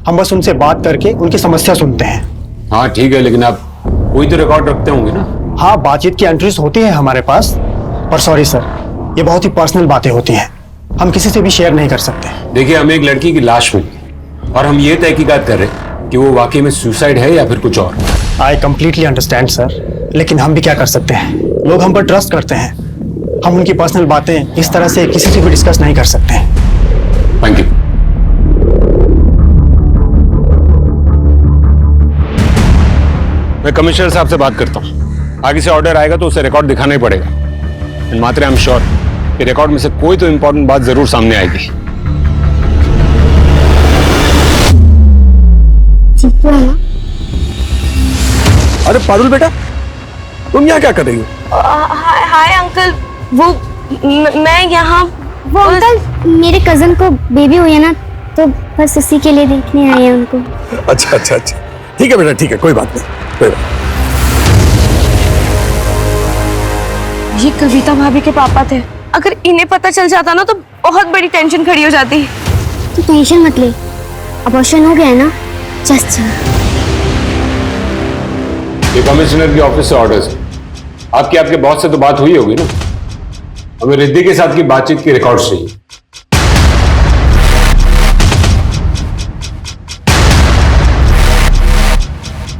हम बस उनसे बात करके उनकी समस्या सुनते हैं। हाँ ठीक है, लेकिन आप कोई तो रिकॉर्ड रखते होंगे ना? हाँ, बातचीत की एंट्रीज होती है हमारे पास, पर सॉरी सर, ये बहुत ही पर्सनल बातें होती हैं, हम किसी से भी शेयर नहीं कर सकते। देखिए, हमें एक लड़की की लाश मिली और हम ये तहकीकात कर रहे हैं कि वो वाकई में सुसाइड है या फिर कुछ और। आई कंप्लीटली अंडरस्टैंड सर, लेकिन हम भी क्या कर सकते हैं, लोग हम पर ट्रस्ट करते हैं। हम उनकी पर्सनल बातें इस तरह से किसी से भी डिस्कस नहीं कर सकते। Thank you. मैं कमिश्नर साहब से बात करता हूँ, आगे से ऑर्डर आएगा तो उसे रिकॉर्ड दिखाना ही पड़ेगा। एंड मात्र आई एम श्योर कि रिकॉर्ड में से कोई तो इंपॉर्टेंट बात जरूर सामने आएगी। अरे पारुल बेटा, तुम यहाँ क्या कर रही हो? हाय अंकल, वो मैं यहाँ, वो अंकल मेरे कजन को बेबी हुई है ना, तो बस उसी के लिए देखने आई है उनको। अच्छा अच्छा अच्छा, ठीक है बेटा, ठीक है, कोई बात नहीं, कोई बात। ये कविता भाभी के पापा थे। अगर इन्हें पता चल जाता ना तो बहुत बड़ी टेंशन खड़ी हो जाती। तू टेंशन मत ले, अबॉर्शन हो गया है ना, जस्ट चल। ये कमिश्नर की ऑफिस से ऑर्डर्स है। आपके बॉस से तो बात हुई होगी ना? हमें रिद्धि के साथ की बातचीत की रिकॉर्ड चाहिए।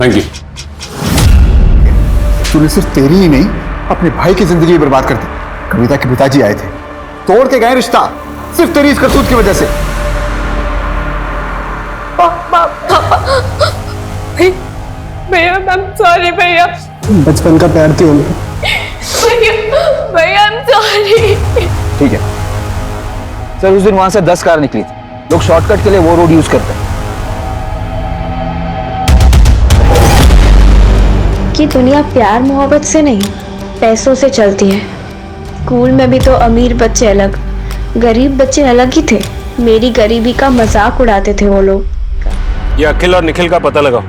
Thank you. तूने सिर्फ तेरी ही नहीं अपने भाई की जिंदगी बर्बाद कर दी। कविता के पिताजी आए थे, तोड़ के गए रिश्ता, सिर्फ तेरी इस करतूत की वजह से। भैया आई एम सॉरी भैया, बचपन का प्यार थी उनका। भैया आई एम सॉरी। ठीक है सर, उस दिन वहां से 10 कार निकली थी। लोग शॉर्टकट के लिए वो रोड यूज करते हैं। कि दुनिया प्यार मोहब्बत से नहीं पैसों से चलती है। स्कूल में भी तो अमीर बच्चे अलग, गरीब बच्चे अलग ही थे। मेरी गरीबी का मजाक उड़ाते थे वो लोग। ये अखिल और निखिल का पता लगाओ।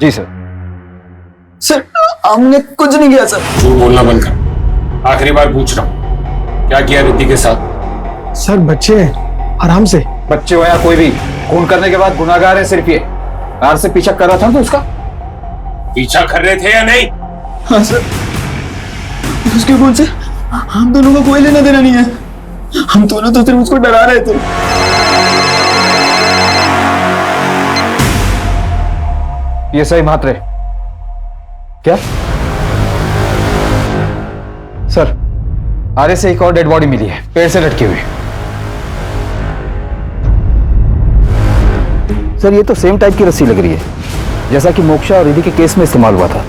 जी सर। सर हमने कुछ नहीं किया सर। झूठ बोलना बंद कर। आखिरी बार पूछ रहा हूँ, क्या किया रिद्धि के साथ? सर बच्चे आराम से। बच्चे हो या कोई भी, खून करने के बाद गुनाहगार है सिर्फ ये। कार से पीछा कर रहा था तो उसका पीछा कर रहे थे या नहीं? हाँ सर, उसके खून से हम दोनों को कोई लेना देना नहीं है। हम दोनों तो सिर्फ उसको डरा रहे थे। ये सही मात्र क्या सर? आरे से एक और डेड बॉडी मिली है, पेड़ से लटकी हुई। सर ये तो सेम टाइप की रस्सी लग रही है जैसा कि मोक्षा और रिद्धि के केस में इस्तेमाल हुआ था।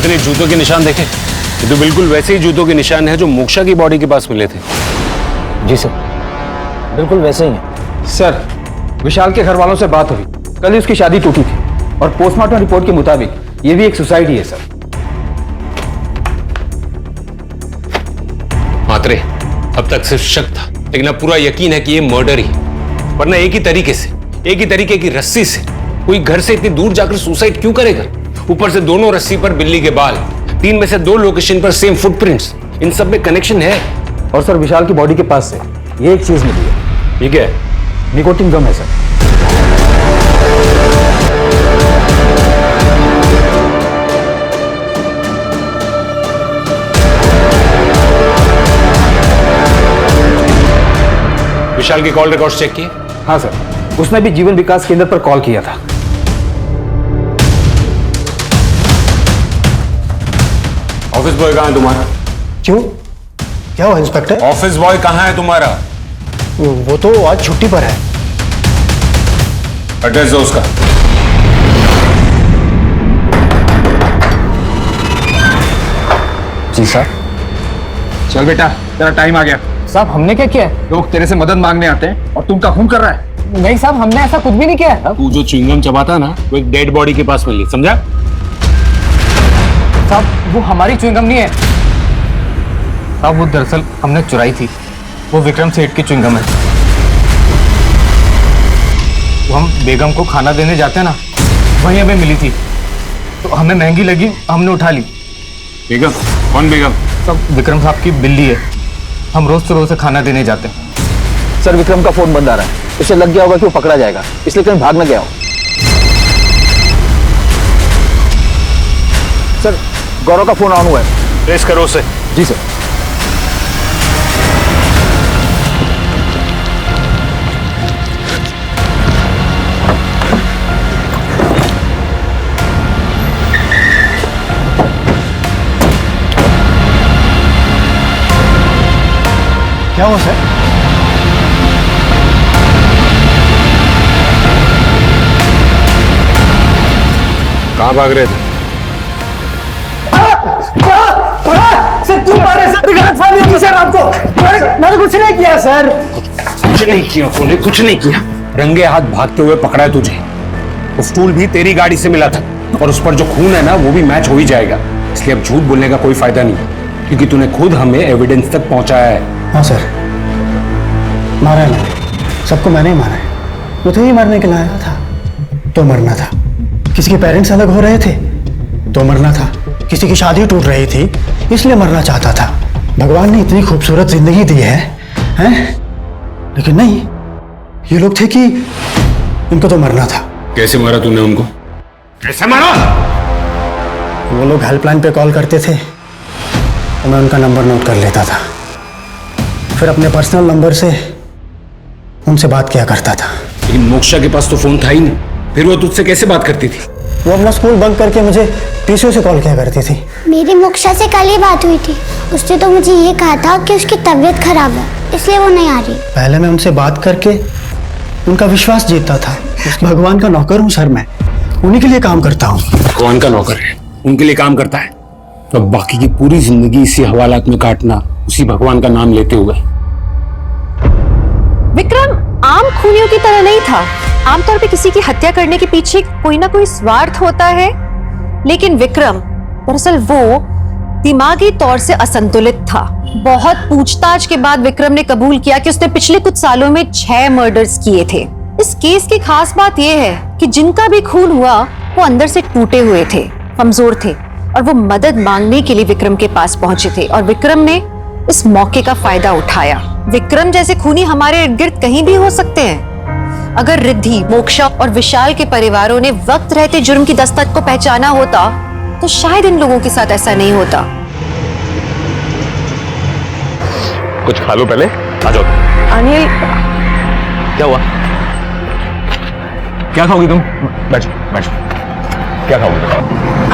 आपने जूतों के निशान देखे? ये तो बिल्कुल वैसे ही जूतों के निशान है जो मोक्षा की बॉडी के पास मिले थे। जी सर, बिल्कुल वैसे ही है। सर, विशाल के घर वालों से बात हुई, कल ही उसकी शादी टूटी थी और पोस्टमार्टम रिपोर्ट के मुताबिक ये भी एक सुसाइड ही है सर। मात्रे, अब तक सिर्फ शक था, लेकिन अब पूरा यकीन है कि ये मर्डर ही, वरना एक ही तरीके की रस्सी से कोई घर से इतनी दूर जाकर सुसाइड क्यों करेगा? ऊपर से दोनों रस्सी पर बिल्ली के बाल, 3 में से 2 लोकेशन पर सेम फुटप्रिंट्स, इन सब में कनेक्शन है। और सर, विशाल की बॉडी के पास से ये एक चीज मिली है। ठीक है, निकोटिन गम है सर। विशाल की कॉल रिकॉर्ड्स चेक किए? हाँ सर, उसने भी जीवन विकास केंद्र पर कॉल किया था। ऑफिस बॉय कहाँ है तुम्हारा? क्यों, क्या हुआ इंस्पेक्टर? ऑफिस बॉय कहाँ है तुम्हारा? वो तो आज छुट्टी पर है। एड्रेस दो उसका। जी सर। चल बेटा, तेरा टाइम आ गया। साहब, हमने क्या किया है? लोग तेरे से मदद मांगने आते हैं और तुम खून कर रहा है। नहीं साहब, हमने ऐसा कुछ भी नहीं किया है। तू जो च्युइंगम चबाता ना, वो एक डेड बॉडी के पास मिली, समझा? साहब, वो हमारी च्युइंगम नहीं है साहब, वो दरअसल हमने चुराई थी। वो विक्रम सेठ की च्युइंगम है। वो हम बेगम को खाना देने जाते हैं ना, वहीं हमें मिली थी, तो हमें महंगी लगी, हमने उठा ली। बेगम? कौन बेगम? सब विक्रम साहब की बिल्ली है, हम रोज से रोज खाना देने जाते हैं। सर, विक्रम का फोन बंद आ रहा है, उसे लग गया होगा कि वो पकड़ा जाएगा, इसलिए कहीं भाग न गया हो। सर, गौरव का फोन ऑन हुआ है। ट्रेस करो उसे। जी सर। क्या हुआ सर? कहाँ भाग रहे थे? सर, क्यों मारे सर? गलतफहमी होगी सर आपको। मैंने कुछ नहीं किया सर। कुछ नहीं किया तूने, कुछ नहीं किया। रंगे हाथ भागते हुए पकड़ा है तुझे। वो स्टूल भी तेरी गाड़ी से मिला था और उस पर जो खून है ना, वो भी मैच हो ही जाएगा। इसलिए अब झूठ बोलने का कोई फायदा नहीं, क्योंकि तूने खुद हमें एविडेंस तक पहुंचाया है। हाँ सर, मारा है मैंने, सबको मैंने ही मारा है। वो तो ही मरने के लिए आया था, तो मरना था। किसी के पेरेंट्स अलग हो रहे थे, तो मरना था। किसी की शादी टूट रही थी, इसलिए मरना चाहता था। भगवान ने इतनी खूबसूरत जिंदगी दी है, हैं? लेकिन नहीं, ये लोग थे कि इनको तो मरना था। कैसे मारा तूने उनको? कैसे मारा? वो लोग हेल्पलाइन पे कॉल करते थे, तो मैं उनका नंबर नोट कर लेता था, फिर अपने पर्सनल नंबर से उनसे बात किया करता था। लेकिन मोक्षा के पास तो फोन था ही नहीं, फिर वो तुझसे कैसे बात करती थी? वो अपना स्कूल बंक करके मुझे पीसीओ से कॉल किया करती थी। मेरी मोक्षा से कल ही बात हुई थी, उसने तो मुझे ये कहा था कि उसकी तबीयत खराब है, इसलिए वो नहीं आ रही। पहले मैं उनसे बात करके उनका विश्वास जीतता था। भगवान का नौकर हूँ सर, मैं उन्हीं के लिए काम करता हूँ। भगवान का नौकर है, उनके लिए काम करता है, तो बाकी की पूरी जिंदगी इसी हवालात में काटना, उसी भगवान का नाम लेते हुए। विक्रम आम खूनियों की तरह नहीं था। आमतौर पे किसी की हत्या करने के पीछे कोई ना कोई स्वार्थ होता है, लेकिन विक्रम दरअसल वो दिमागी तौर से असंतुलित था। बहुत पूछताछ के बाद विक्रम ने कबूल किया कि उसने पिछले कुछ सालों में 6 मर्डर्स किए थे। इस केस की खास बात यह है कि जिनका भी खून हुआ वो अंदर से टूटे हुए थे, कमजोर थे, और वो मदद मांगने के लिए विक्रम के पास पहुंचे थे, और विक्रम ने इस मौके का फायदा उठाया। विक्रम जैसे खूनी हमारे इर्द गिर्द कहीं भी हो सकते हैं। अगर रिद्धि, मोक्षा और विशाल के परिवारों ने वक्त रहते जुर्म की दस्तक को पहचाना होता, तो शायद इन लोगों के साथ ऐसा नहीं होता। कुछ खा लो पहले, आ जाओ। अनिल, क्या हुआ? क्या खाओगी तुम? बैठो बैठो, क्या खाओगे?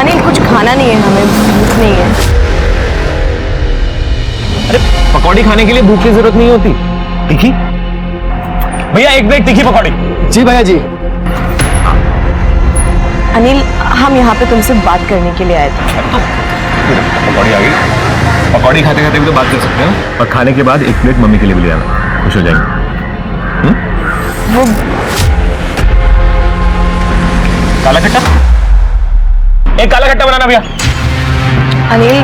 अनिल, कुछ खाना नहीं है, हमें भूख नहीं है। अरे पकौड़ी खाने के लिए भूख की जरूरत नहीं होती। तीखी भैया, एक प्लेट तीखी पकौड़ी। जी भैया जी। अनिल, हम यहाँ पे तुमसे बात करने के लिए आए थे। पकौड़ी आ गई। पकौड़ी खाते खाते भी तो बात कर सकते हैं, और खाने के बाद एक प्लेट मम्मी के लिए भी ले आना, खुश हो जाएंगे। वो काला खट्टा, एक काला खट्टा बनाना भैया। अनिल,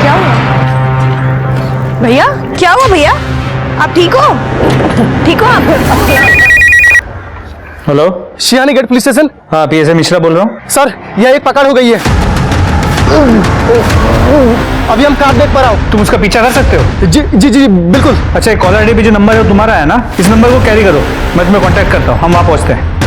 क्या हुआ भैया? क्या हुआ भैया? आप ठीक हो? ठीक हो आप? Hello, Shiyani gate police station. हाँ, पीएसआई मिश्रा बोल रहा हूँ। सर, यह एक पकड़ हो गई है। अभी हम कार देख पर आओ। तुम उसका पीछा कर सकते हो? जी जी जी बिल्कुल। अच्छा, कॉलर आईडी पे जो नंबर है वो तुम्हारा है ना? इस नंबर को कैरी करो, मैं तुम्हें कांटेक्ट करता हूँ, हम वहाँ पहुँचते हैं।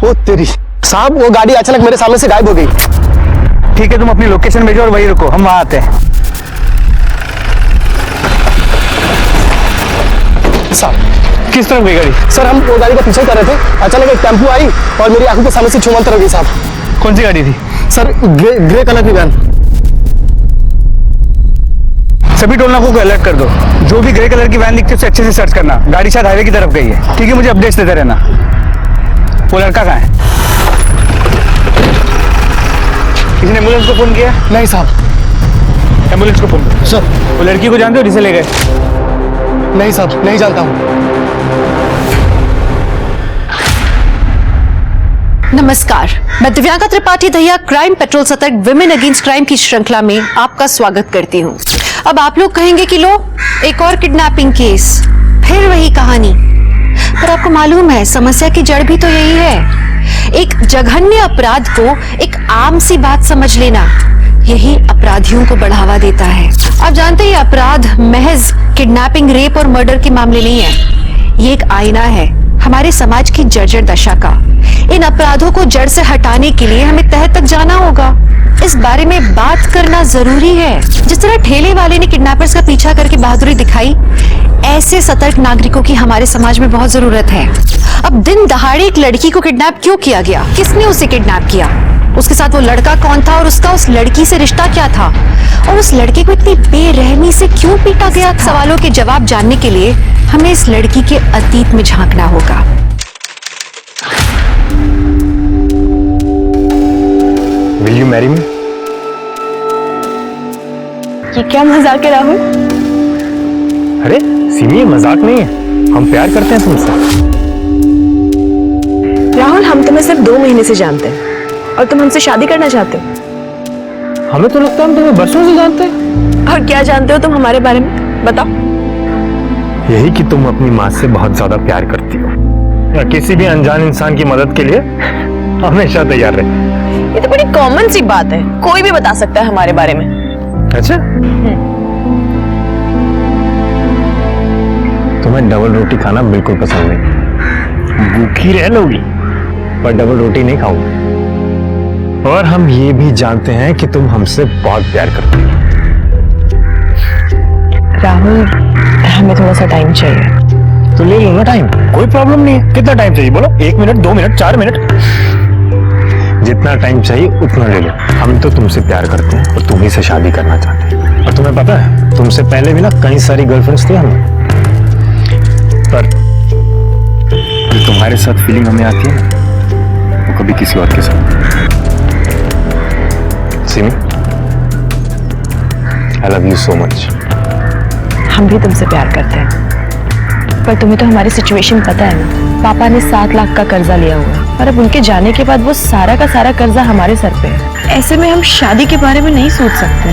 ओ तेरी साहब, वो गाड़ी अचानक मेरे सामने से गायब हो गई। ठीक है, तुम अपनी लोकेशन भेजो और वहीं रुको, हम वहाँ आते हैं। साहब, किस तरफ गई गाड़ी? सर, हम वो गाड़ी का पीछे कर रहे थे, अचानक एक टेम्पो आई और मेरी आंखों के सामने से छूमंतर हो गई। साहब, कौन सी गाड़ी थी? सर, ग्रे कलर की वैन। सभी टोल नाकों को अलर्ट कर दो, जो भी ग्रे कलर की वैन दिखती है उसे अच्छे से सर्च करना। गाड़ी शायद हाईवे की तरफ गई है। ठीक है, मुझे अपडेट्स देते रहना। वो लड़का कहाँ है? किसी ने एम्बुलेंस को फोन किया? नहीं साहब। एम्बुलेंस को फोन करो। सर, वो लड़की को जानते हो जिसे ले गए? नहीं साहब, नहीं जानता हूँ। नमस्कार, मैं दिव्यांका त्रिपाठी दहिया क्राइम पेट्रोल सतर्क विमेन अगेंस्ट क्राइम की श्रृंखला में आपका स्वागत करती हूँ। अब आप लोग कहेंगे कि लो, एक और किडनैपिंग केस, फिर वही कहानी। पर आपको मालूम है, समस्या की जड़ भी तो यही है। एक जघन्य अपराध को एक आम सी बात समझ लेना, यही अपराधियों को बढ़ावा देता है। आप जानते हैं, अपराध महज किडनैपिंग, रेप और मर्डर के मामले नहीं है। ये एक आईना है हमारे समाज की जर्जर दशा का। इन अपराधों को जड़ से हटाने के लिए हमें तह तक जाना होगा। इस बारे में बात करना जरूरी है। जिस तरह ठेले वाले ने किडनैपर्स का पीछा करके बहादुरी दिखाई, ऐसे सतर्क नागरिकों की हमारे समाज में बहुत जरूरत है। अब दिन दहाड़े एक लड़की को किडनैप क्यों किया गया? किसने उसे किडनैप किया? उसके साथ वो लड़का कौन था और उसका उस लड़की से रिश्ता क्या था? और उस लड़के को इतनी बेरहमी से क्यों पीटा गया? सवालों के जवाब जानने के लिए हमें इस लड़की के अतीत में झांकना होगा। Will you marry me? ये क्या मजाक है राहुल? अरे सिमी, ये मजाक नहीं है, हम प्यार करते हैं तुमसे। राहुल, हम तुम्हें सिर्फ 2 महीने से जानते हैं और तुम हमसे शादी करना चाहते हो। हमें तो लगता है हम तुम्हें बरसों से जानते हैं। और क्या जानते हो तुम हमारे बारे में? बताओ। यही कि तुम अपनी माँ से बहुत ज्यादा प्यार करती हो, या किसी भी अनजान इंसान की मदद के लिए हमेशा तैयार रहे। ये तो बड़ी कॉमन सी बात है, कोई भी बता सकता है हमारे बारे में। अच्छा, तुम्हें डबल रोटी खाना बिल्कुल पसंद नहीं, भूखी रह लोगी पर डबल रोटी नहीं खाओगी। और हम ये भी जानते हैं कि तुम हमसे बहुत प्यार करती हो। राहुल, हमें थोड़ा सा टाइम चाहिए। तो ले लो ना टाइम, कोई प्रॉब्लम नहीं है। कितना टाइम चाहिए बोलो? 1 मिनट, 2 मिनट, 4 मिनट, जितना टाइम चाहिए उतना ले लो। हम तो तुमसे प्यार करते हैं और तुम्ही से शादी करना चाहते हैं। और तुम्हें पता है, तुमसे पहले भी ना कई सारी गर्लफ्रेंड्स थी हमें, पर जो तुम्हारे साथ फीलिंग हमें आती है ना, वो कभी किसी और के साथ। सिमी, आई लव यू सो मच। हम भी तुमसे प्यार करते हैं, पर तुम्हें तो हमारी सिचुएशन पता है ना। पापा ने 7 लाख का कर्जा लिया हुआ है और अब उनके जाने के बाद वो सारा का सारा कर्जा हमारे सर पे है। ऐसे में हम शादी के बारे में नहीं सोच सकते।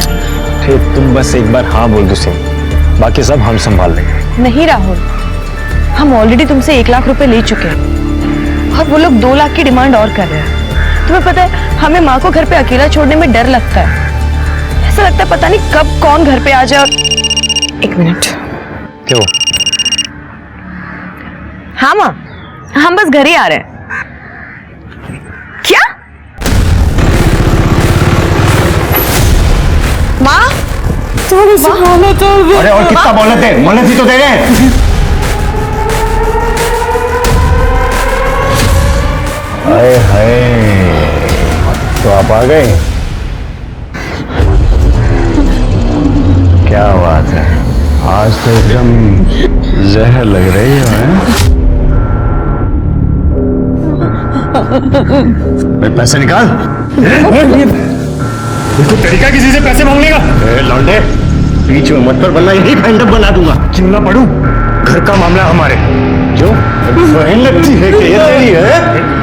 ठीक, तुम बस एक बार हाँ बोल दो सिमी, बाकी सब हम संभाल लेंगे। नहीं राहुल, हम ऑलरेडी तुमसे 1 लाख रुपए ले चुके हैं और वो लोग 2 लाख की डिमांड और कर रहे हैं। तुम्हें पता है, हमें माँ को घर पे अकेला छोड़ने में डर लगता है। ऐसा लगता है पता नहीं कब कौन घर पे आ जाए। और 1 मिनट। क्यों? हाँ माँ, हम बस घर ही आ रहे हैं। क्या? माँ, थोड़ी सी मोहलत और दे। अरे और कितना मोहलत है? मोहलत ही तो दे रहे। हाय हाय, तो आप आ गए, क्या बात है, आज तो एकदम जहर लग रही है। भाई पैसे निकाल। बिल्कुल तरीका किसी से पैसे मांगने का। लौंडे बीच में मत पर, वरना यही फैंडम बना दूंगा। क्यों ना पढ़ू, घर का मामला हमारे। जो बहन लगती है कि ये तेरी है?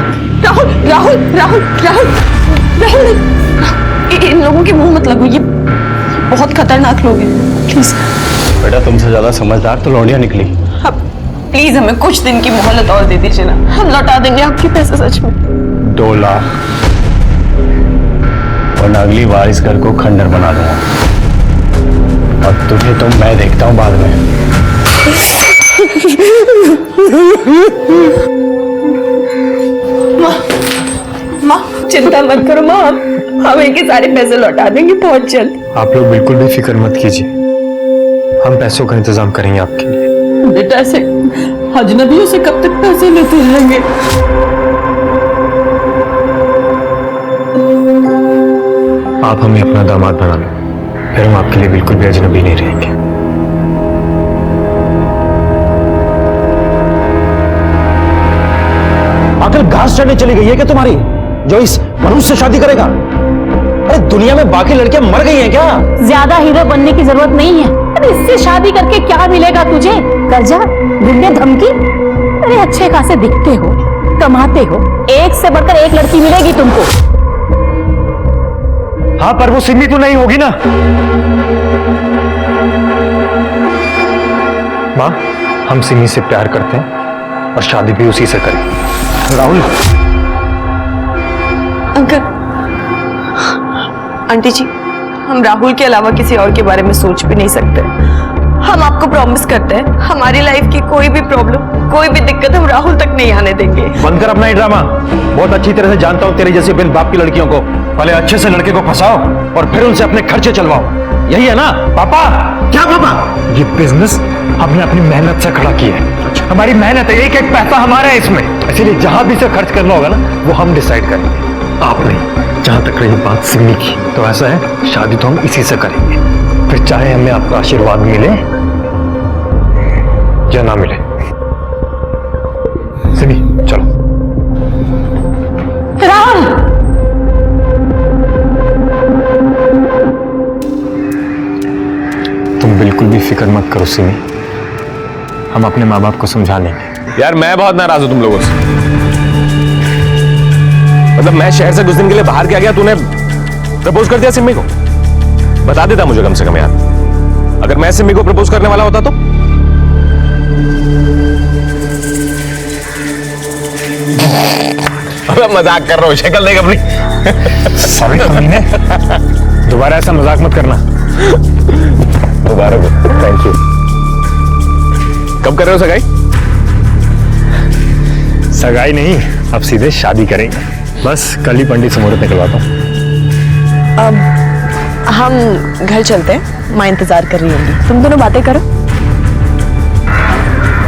राहुल राहुल राहुल राहुल राहुल, इन लोगों के मुंह मत लगो, ये बहुत खतरनाक लोग हैं। प्लीज बेटा, तुमसे ज्यादा समझदार तो लौंडिया निकली। अब प्लीज हमें कुछ दिन की मोहलत और दे दीजिए ना, हम लौटा देंगे आपके पैसे सच में। 2 लाख, वरना अगली बार इस घर को खंडर बना दूंगा। और तुझे तो मैं देखता हूँ बाद में। माँ चिंता मत करो माँ, हम इनके सारे पैसे लौटा देंगे बहुत जल्द। आप लोग बिल्कुल भी फिक्र मत कीजिए, हम पैसों का इंतजाम करेंगे आपके लिए। बेटा ऐसे अजनबियों से कब तक पैसे लेते रहेंगे? आप हमें अपना दामाद बना लो, फिर हम आपके लिए बिल्कुल भी अजनबी नहीं रहेंगे। आखिर घास चढ़ने चली गई है क्या तुम्हारी, जो इस मनुष्य से शादी करेगा? अरे दुनिया में बाकी लड़कियां मर गई हैं क्या? ज्यादा हीरो बनने की जरूरत नहीं है। अरे इससे शादी करके क्या मिलेगा तुझे? कर्जा, दुनिया धमकी। अरे अच्छे खासे दिखते हो, कमाते हो, एक से बढ़कर एक लड़की मिलेगी तुमको। हाँ, पर वो सिमी तो नहीं होगी ना। माँ, हम सिमी से प्यार करते हैं और शादी भी उसी से करें। राहुल, अंकल, आंटी जी, हम राहुल के अलावा किसी और के बारे में सोच भी नहीं सकते। हम आपको प्रॉमिस करते हैं, हमारी लाइफ की कोई भी प्रॉब्लम, कोई भी दिक्कत हम राहुल तक नहीं आने देंगे। बंद कर अपना ये ड्रामा। बहुत अच्छी तरह से जानता हूं तेरे जैसे बिन बाप की लड़कियों को। पहले अच्छे से लड़के को फंसाओ और फिर उनसे अपने खर्चे चलवाओ। यही है ना पापा? क्या पापा? ये बिजनेस हमने अपनी मेहनत से खड़ा किया है। हमारी मेहनत है, एक एक पैसा हमारा है इसमें, इसीलिए जहां भी से खर्च करना होगा ना, वो हम डिसाइड करेंगे, आप नहीं। जहां तक रही बात सिमी की, तो ऐसा है, शादी तो हम इसी से करेंगे, फिर चाहे हमें आपका आशीर्वाद मिले या ना मिले। सिमी चलो। राहुल, तुम बिल्कुल भी फिक्र मत करो सिमी, हम अपने माँ बाप को समझा लेंगे। यार मैं बहुत नाराज हूं तुम लोगों से। मतलब मैं शहर से कुछ दिन के लिए बाहर क्या गया, तूने प्रपोज कर दिया सिमी को? बता देता मुझे कम से कम यार, अगर मैं सिमी को प्रपोज करने वाला होता तो। मजाक कर रहा हूं, शक्ल देख अपनी। सॉरी कमीने, दोबारा ऐसा मजाक मत करना। मुबारक हो, थैंक यू। कब कर रहे हो सगाई? सगाई नहीं, अब सीधे शादी करेंगे। बस कल ही पंडित से मुहूर्त निकलवाता हूँ। अब हम घर चलते हैं, माँ इंतजार कर रही होंगी, तुम दोनों बातें करो।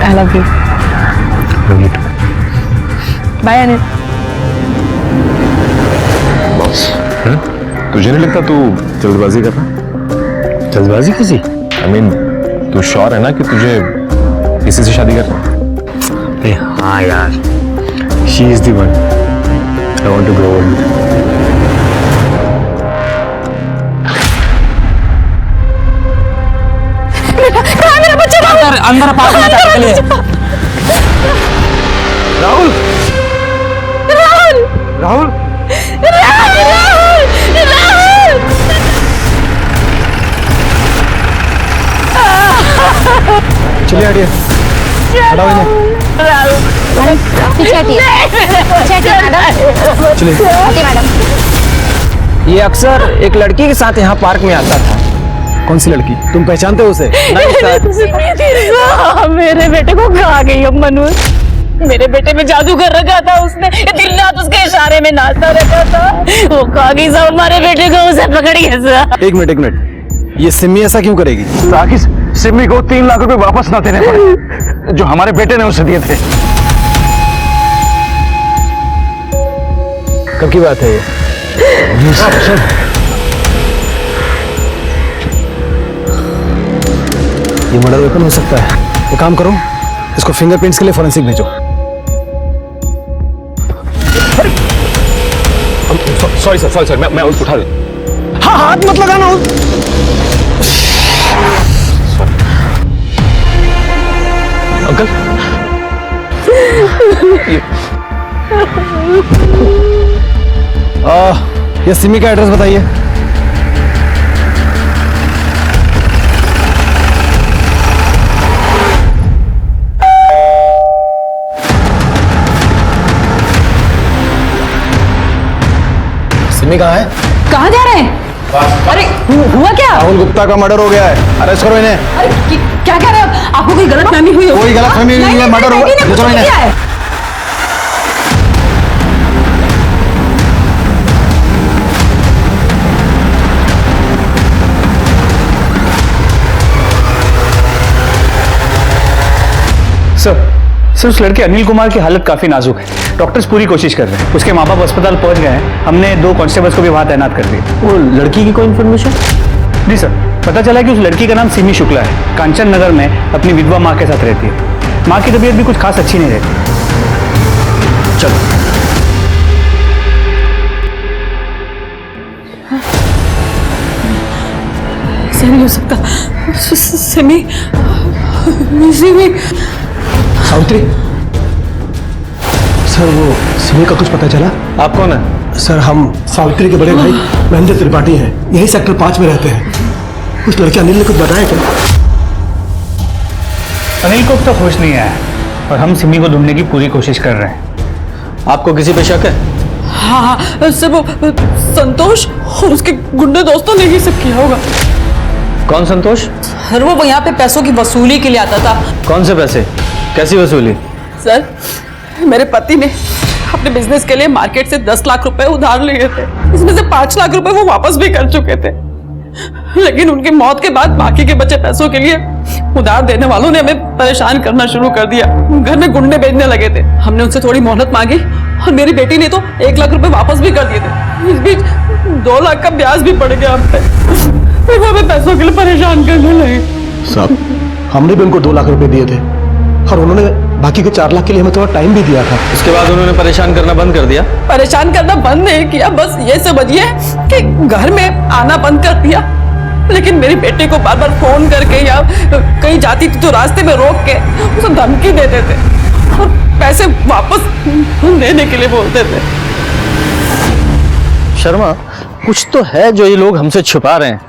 I love you. Bye Anil. Boss, तुझे नहीं लगता तू जल्दबाजी कर रहा? जल्दबाजी किसी? आई मीन, तू श्योर है ना कि तुझे किसी से शादी करना? हाँ यार, she is the one I want to grow old. मेरा बच्चा राहुल, अंदर पार्क के लिए। राहुल, राहुल, राहुल, चलिए हटिए, हटाओ इन्हें। ये अक्सर एक लड़की के साथ यहाँ पार्क में आता था। कौन सी लड़की? तुम पहचानते हो उसे? नहीं सर। मेरे बेटे को खा गई मनु। मेरे बेटे में जादू कर रखा था उसने, दिन रात उसके इशारे में नाचता रहता था। वो खा गई सब हमारे बेटे को, उसे पकड़ गया। एक मिनट, ये सिमी ऐसा क्यों करेगी? ताकि सिमी को 3 लाख रुपए वापस ना देने पड़े जो हमारे बेटे ने उसे दिए थे। कब की बात है ये? ये मर्डर वेपन हो सकता है। एक काम करो, इसको फिंगरप्रिंट्स के लिए फॉरेंसिक भेजो। सॉरी सर मैं उठा दूं। हाँ, हाथ मत लगाना। अंकल ये सिमी का एड्रेस बताइए। सिमी कहाँ है? कहाँ जा रहे हैं? अरे हुआ क्या? राहुल गुप्ता का मर्डर हो गया है, अरेस्ट करो इन्हें। अरे क्या कह रहे हो? आपको कोई गलतफहमी हुई हो? कोई गलतफहमी नहीं है, मर्डर हुआ। कुछ नहीं किया है। सर उस लड़के अनिल कुमार की हालत काफी नाजुक है। डॉक्टर्स पूरी कोशिश कर रहे हैं। उसके माँ बाप अस्पताल पहुंच गए हैं। हमने 2 कांस्टेबल्स को भी वहां तैनात कर दिए। वो लड़की की कोई इन्फॉर्मेशन? जी सर, पता चला कि उस लड़की का नाम सिमी शुक्ला है। कांचन नगर में अपनी विधवा माँ के साथ रहती है। माँ की तबीयत भी कुछ खास अच्छी नहीं रहती। चलो ऐसा नहीं हो सकता। सिमी सावित्री सर, वो सिमी का कुछ पता चला? आप कौन है? सर, हम सावित्री के बड़े भाई महेंद्र त्रिपाठी हैं। यही सेक्टर 5 में रहते हैं। उस लड़के अनिल ने कुछ बताया क्या? अनिल को तो होश नहीं आया और हम सिमी को ढूंढने की पूरी कोशिश कर रहे हैं। आपको किसी पे शक है? हाँ सर, वो संतोष और उसके गुंडे दोस्तों ने ही सब किया होगा। कौन संतोष? सर वो यहाँ पे पैसों की वसूली के लिए आता था। कौन से पैसे? कैसी वसूली? सर मेरे पति ने अपने बिजनेस के लिए मार्केट से 10 लाख रुपए उधार लिए थे। इसमें से 5 लाख रुपए वो वापस भी कर चुके थे, लेकिन उनकी मौत के बाद बाकी के बचे पैसों के लिए उधार देने वालों ने हमें परेशान करना शुरू कर दिया। घर में गुंडे भेजने लगे थे। हमने उनसे थोड़ी मोहलत मांगी और मेरी बेटी ने तो 1 लाख रुपए वापस भी कर दिए थे। इस बीच 2 लाख का ब्याज भी पड़ गया हम पे। फिर वो हमें पैसों के लिए परेशान करने लगे। साहब, हमने भी उनको 2 लाख रुपए दिए थे और उन्होंने बाकी के 4 लाख के लिए हमें थोड़ा टाइम भी दिया था। उसके बाद उन्होंने परेशान करना बंद कर दिया? परेशान करना बंद नहीं किया, बस ये समझिए कि घर में आना बंद कर दिया। लेकिन मेरी बेटी को बार बार फोन करके या कहीं जाती थी तो रास्ते में रोक के उसे धमकी देते थे और पैसे वापस देने के लिए बोलते थे। शर्मा, कुछ तो है जो ये लोग हमसे छुपा रहे हैं।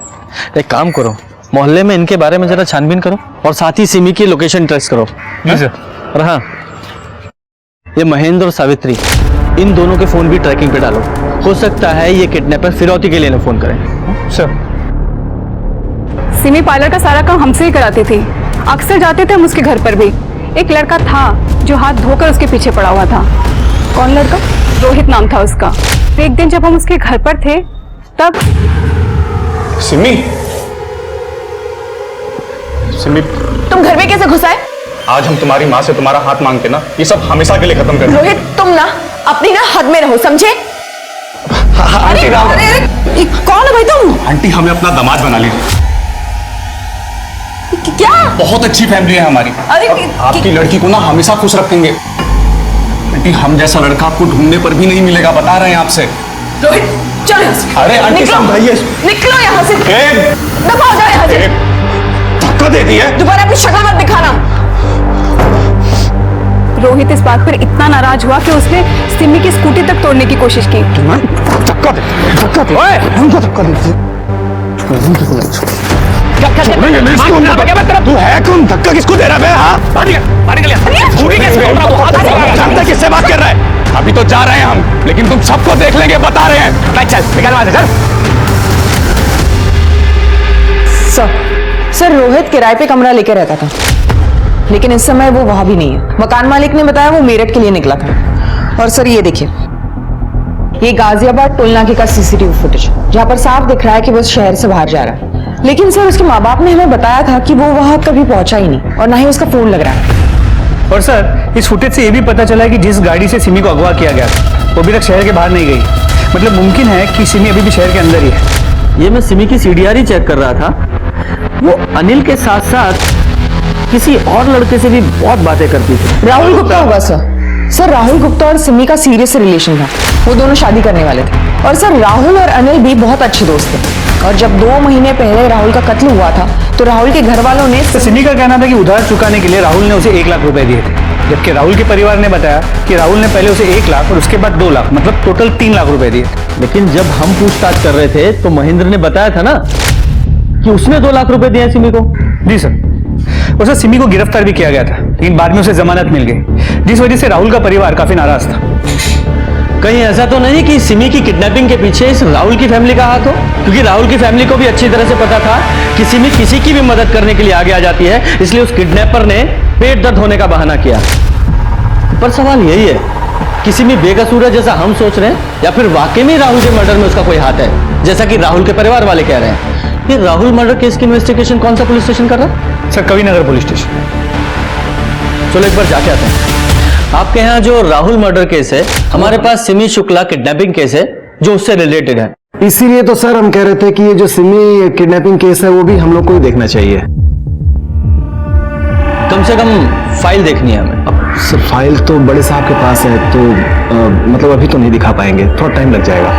एक काम करो, मोहल्ले में इनके बारे में जरा छानबीन करो और साथ ही सिमी की लोकेशन ट्रेस करो। जी सर। और हाँ, ये महेंद्र और सावित्री, इन दोनों के फोन भी ट्रैकिंग पे डालो। हो सकता है ये किडनैपर फिरौती के लिए ना फोन करें। सर, सिमी पार्लर का सारा काम हमसे ही कराती थी। अक्सर जाते थे हम उसके घर पर भी। एक लड़का था जो हाथ धोकर उसके पीछे पड़ा हुआ था। कौन लड़का? रोहित नाम था उसका। तो एक दिन जब हम उसके घर पर थे तब सिमी, सिमी, तुम घर में कैसे घुस आए? आज हम तुम्हारी माँ से तुम्हारा हाथ मांगते ना, ये सब हमेशा के लिए खत्म कर। रोहित तुम ना अपनी ना हद में रहो, समझे? आंटी, अरे कौन है भाई तुम? आंटी, हमें अपना दामाद बना लीजिए। क्या? बहुत अच्छी फैमिली है हमारी। अरे आपकी लड़की को ना हमेशा खुश रखेंगे। आंटी, हम जैसा लड़का आपको ढूंढने पर भी नहीं मिलेगा, बता रहे हैं आपसे। रोहित चलो यहाँ से। अरे आंटी, समझाइए। निकलो यहाँ से। दफा हो जाओ यहाँ से। धक्का दे दिया। दोबारा अपनी शक्ल मत दिखाना। रोहित इस बात पर इतना नाराज हुआ कि उसने सिमी की स्कूटी तक तोड़ने की कोशिश की। धक्का दे, धक्का दे। हमको धक्का दे। तू है कौन? धक्का किसको दे रहा है? जानते किससे बात कर रहा है? अभी तो जा रहे हैं हम, लेकिन तुम सबको देख लेंगे, बता रहे हैं। चल निकल वहां से, चल। सर रोहित किराए पे कमरा लेकर रहता था, लेकिन इस समय वो वहां भी नहीं है। मकान मालिक ने बताया वो मेरठ के लिए निकला था। और सर ये देखिए, ये गाजियाबाद टोल नाके का सीसीटीवी फुटेज, जहाँ पर साफ दिख रहा है कि वो शहर से बाहर जा रहा है। लेकिन सर उसके माँ बाप ने हमें बताया था कि वो वहाँ कभी पहुंचा ही नहीं और ना ही उसका फोन लग रहा है। और सर इस फुटेज से ये भी पता चला है कि जिस गाड़ी से सिमी को अगवा किया गया वो अभी तक शहर के बाहर नहीं गई। मतलब मुमकिन है कि सिमी अभी भी शहर के अंदर ही है। ये मैं सिमी की सीडीआर ही चेक कर रहा था, वो अनिल के साथ साथ किसी और लड़के से भी बहुत बातें करती थी। राहुल गुप्ता होगा सर राहुल गुप्ता और सिमी का सीरियस रिलेशन था, वो दोनों शादी करने वाले थे। और सर राहुल और अनिल भी बहुत अच्छे दोस्त थे और जब 2 महीने पहले राहुल का कत्ल हुआ था तो राहुल के घर वालों ने तो सिमी का कहना था कि उधार चुकाने के लिए राहुल ने उसे 1 लाख रुपए दिए थे, जबकि राहुल के परिवार ने बताया कि राहुल ने पहले उसे 1 लाख और उसके बाद 2 लाख, मतलब टोटल 3 लाख रुपए दिए। लेकिन जब हम पूछताछ कर रहे थे तो महेंद्र ने बताया था ना कि उसने 2 लाख रुपए दिए सिमी को। जी सर, उसे सिमी को गिरफ्तार भी किया गया था, लेकिन बाद में उसे जमानत मिल गई, जिस वजह से राहुल का परिवार काफी नाराज था। कहीं ऐसा तो नहीं कि सिमी की किडनैपिंग के पीछे इस राहुल की फैमिली का हाथ हो? क्योंकि राहुल की फैमिली को भी अच्छी तरह से पता था कि सिमी किसी की भी मदद करने के लिए आगे आ जाती है, इसलिए उस किडनैपर ने पेट दर्द होने का बहाना किया। पर सवाल यही है कि सिमी बेकसूर है जैसा हम सोच रहे हैं, या फिर वाकई में राहुल के मर्डर में उसका कोई हाथ है जैसा कि राहुल के परिवार वाले कह रहे हैं। ये राहुल मर्डर केस की इन्वेस्टिगेशन कौन सा पुलिस स्टेशन कर रहा है? Sir Kavi Nagar police station. चलो एक बार जाके आते हैं। आपके यहाँ जो राहुल मर्डर केस है, हमारे पास सिमी शुक्ला किडनैपिंग केस है जो उससे रिलेटेड है। इसीलिए तो सर हम कह रहे थे कि ये जो सिमी किडनैपिंग केस है वो भी हम लोग को ही देखना चाहिए। कम से कम फाइल देखनी है हमें। अब सर फाइल तो बड़े साहब के पास है, तो मतलब अभी तो नहीं दिखा पाएंगे, थोड़ा टाइम लग जाएगा।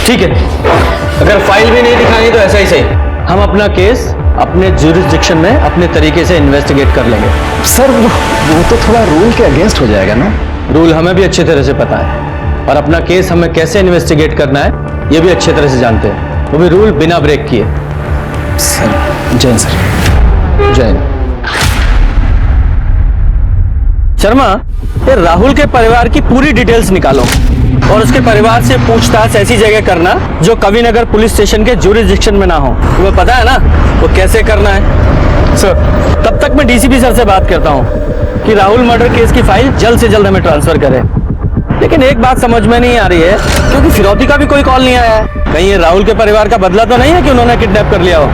ठीक है, अगर फाइल भी नहीं दिखानी तो ऐसा ही सही, हम अपना केस अपने ज्यूरिसडिक्शन में अपने तरीके से इन्वेस्टिगेट कर लेंगे। सर वो तो थोड़ा रूल के अगेंस्ट हो जाएगा ना? रूल हमें भी अच्छी तरह से पता है और अपना केस हमें कैसे इन्वेस्टिगेट करना है ये भी अच्छी तरह से जानते हैं, वो भी रूल बिना ब्रेक किए। सर जय सर। जय शर्मा, ये राहुल के परिवार की पूरी डिटेल्स निकालो और उसके परिवार से पूछताछ ऐसी जगह करना जो कविनगर पुलिस स्टेशन के ज्यूरिसडिक्शन में ना हो। तुम्हें पता है ना वो कैसे करना है? सर तब तक मैं डीसीपी सर से बात करता हूँ कि राहुल मर्डर केस की फाइल जल्द से जल्द हमें ट्रांसफर करें। लेकिन एक बात समझ में नहीं आ रही है, क्योंकि फिरौती का भी कोई कॉल नहीं आया है। कहीं ये राहुल के परिवार का बदला तो नहीं है कि उन्होंने किडनैप कर लिया हो,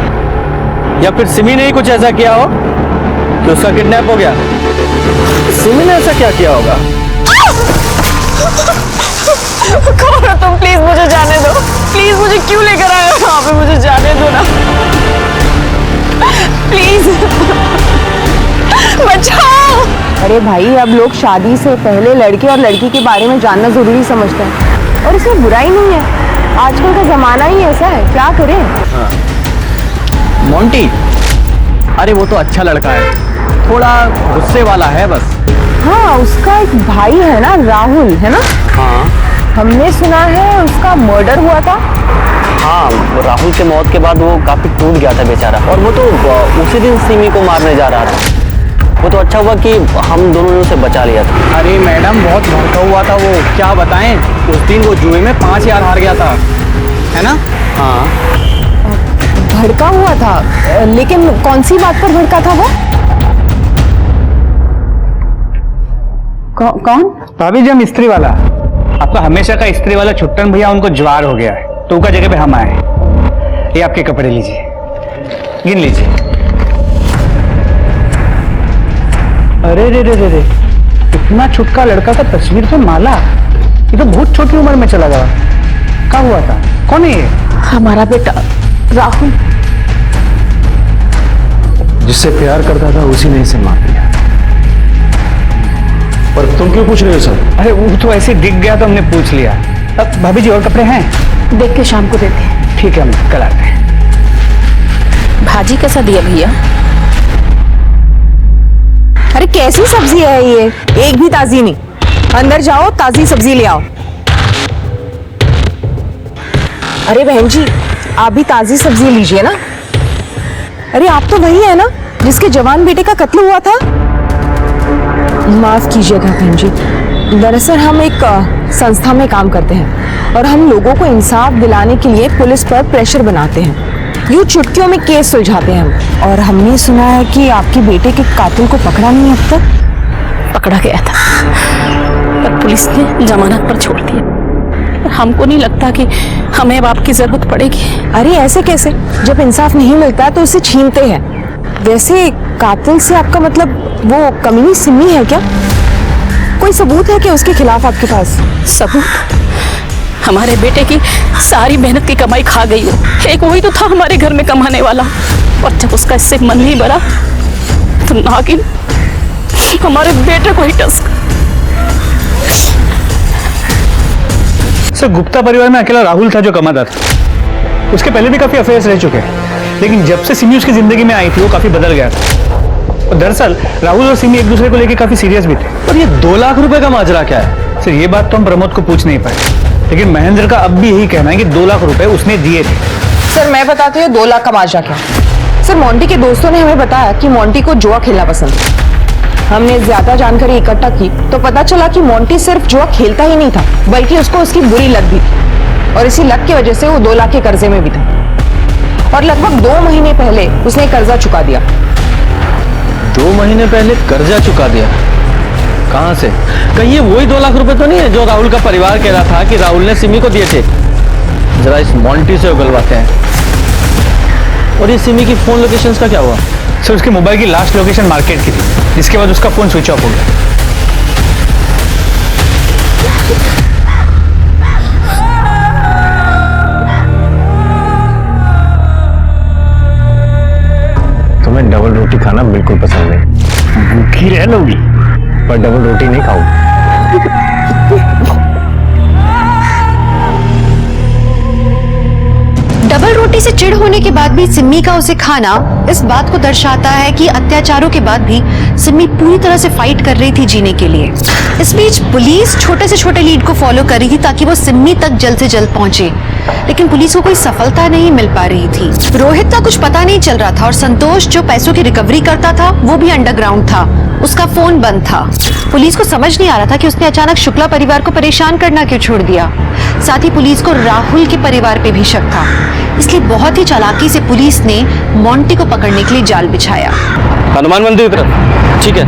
या फिर सिमी ने ही कुछ ऐसा किया हो कि उसका किडनैप हो गया। सिमी ने ऐसा क्या किया होगा? कौन हो तुम? प्लीज मुझे जाने दो, प्लीज मुझे क्यों लेकर आए हो यहाँ पे? मुझे जाने दो ना प्लीज, बचाओ। अरे भाई, अब लोग शादी से पहले लड़के और लड़की के बारे में जानना जरूरी समझते हैं और इसमें बुराई नहीं है, आजकल का जमाना ही ऐसा है, क्या करें। हाँ। मोंटी, अरे वो तो अच्छा लड़का है, थोड़ा गुस्से वाला है बस। हाँ, उसका एक भाई है ना, राहुल, है ना? हाँ, हमने सुना है उसका मर्डर हुआ था। हाँ, राहुल के मौत के बाद वो काफी टूट गया था बेचारा, और वो तो उसी दिन सिमी को मारने जा रहा था। वो तो अच्छा हुआ कि हम दोनों ने उसे बचा लिया था। अरे मैडम, बहुत भड़का हुआ था वो, क्या बताएं। उस दिन वो जुए में 5000 हार गया था, है ना? हाँ, भड़का हुआ था, लेकिन कौन सी बात पर भड़का था वो? कौन? भाभी जी, हम इस्त्री वाला, आपका हमेशा का इस्त्री वाला छुट्टन भैया, उनको ज्वार हो गया है तो उनका जगह पे हम आए। ये आपके कपड़े लीजिए, गिन लीजिए। अरे रे रे रे रे, इतना छुटका लड़का का तस्वीर पे माला, ये तो बहुत छोटी उम्र में चला गया। क्या हुआ था? कौन है ये? हमारा बेटा राहुल, जिससे प्यार करता था उसी ने इसे मार दिया। पर तुम क्यों पूछ रहे हो सर? अरे वो तो ऐसे दिख गया तो हमने पूछ लिया। अब भाभी जी और कपड़े हैं? देख के शाम को देते हैं। ठीक है, हम कल आते हैं। भाजी कैसा दिया भैया? अरे कैसी सब्जी है ये? एक भी ताजी नहीं। अंदर जाओ, ताजी सब्जी ले आओ। अरे बहन जी, आप भी ताजी सब्जी लीजिए ना। अरे आप तो वही है ना जिसके जवान बेटे का कत्ल हुआ था? माफ कीजिएगा बहन जी, दरअसल हम एक संस्था में काम करते हैं और हम लोगों को इंसाफ दिलाने के लिए पुलिस पर प्रेशर बनाते हैं। यूं चुटकियों में केस सुलझाते हैं हम। और हमने सुना है कि आपके बेटे के कातिल को पकड़ा नहीं अब तक। पकड़ा गया था पर पुलिस ने जमानत पर छोड़ दिया। हमको नहीं लगता कि हमें अब आपकी जरूरत पड़ेगी। अरे ऐसे कैसे? जब इंसाफ नहीं मिलता तो उसे छीनते हैं। वैसे कातिल से आपका मतलब वो कमीनी सिमी है क्या? कोई सबूत है क्या उसके खिलाफ आपके पास? सबूत? हमारे बेटे की सारी मेहनत की कमाई खा गई हो। एक वही तो था हमारे घर में कमाने वाला, और जब उसका इससे मन नहीं भरा तो नागिन हमारे बेटे को ही टस। सर गुप्ता परिवार में अकेला राहुल था जो कमाता था। उसके पहले भी काफी अफेयर्स रह चुके हैं, लेकिन जब से सिमी उसकी जिंदगी में आई थी वो काफी बदल गया था। और दरअसल राहुल और सिमी एक दूसरे को लेकर काफी सीरियस भी थे। और ये 2 लाख रुपए का माजरा क्या है? सर ये बात तो हम प्रमोद को पूछ नहीं पाए, लेकिन महेंद्र का अब भी यही कहना है कि 2 लाख रुपए उसने दिए थे। सर मैं बताती हूँ 2 लाख का माजरा क्या। सर मोंटी के दोस्तों ने हमें बताया कि मोंटी को जुआ खेलना पसंद है। हमने ज्यादा जानकारी इकट्ठा की तो पता चला कि मोंटी सिर्फ जुआ खेलता ही नहीं था, बल्कि उसको उसकी बुरी लत भी थी, और इसी लत की वजह से वो 2 लाख के कर्जे में भी था। और लगभग 2 महीने पहले उसने कर्जा चुका दिया। 2 महीने पहले कर्जा चुका दिया? कहां से? कहीं ये वही 2 लाख रुपए तो नहीं है जो राहुल का परिवार कह रहा था कि राहुल ने सिमी को दिए थे? जरा इस मोंटी से उगलवाते हैं। और ये सिमी की फोन लोकेशंस का क्या हुआ? सर उसके मोबाइल की लास्ट लोकेशन मार्केट की थी, जिसके बाद उसका फोन स्विच ऑफ हो गया। तुम्हें डबल रोटी खाना बिल्कुल पसंद नहीं। भूखी रह लोगी पर डबल रोटी नहीं खाओ। डबल रोटी से चिढ़ होने के बाद भी सिम्मी का उसे खाना इस बात को दर्शाता है कि अत्याचारों के बाद भी सिम्मी पूरी तरह से फाइट कर रही थी जीने के लिए। इस बीच पुलिस छोटे से छोटे लीड को फॉलो कर रही थी ताकि वो सिम्मी तक जल्द से जल्द पहुंचे, लेकिन पुलिस को कोई सफलता नहीं मिल पा रही थी। रोहित का कुछ पता नहीं चल रहा था और संतोष जो पैसों की रिकवरी करता था वो भी अंडरग्राउंड था, उसका फोन बंद था। पुलिस को समझ नहीं आ रहा था कि उसने अचानक शुक्ला परिवार को परेशान करना क्यों छोड़ दिया। साथ ही पुलिस को राहुल के परिवार पे भी शक था, इसलिए बहुत ही चालाकी से पुलिस ने मोंटी को पकड़ने के लिए जाल बिछाया। हनुमान मंदिर की तरफ। ठीक है,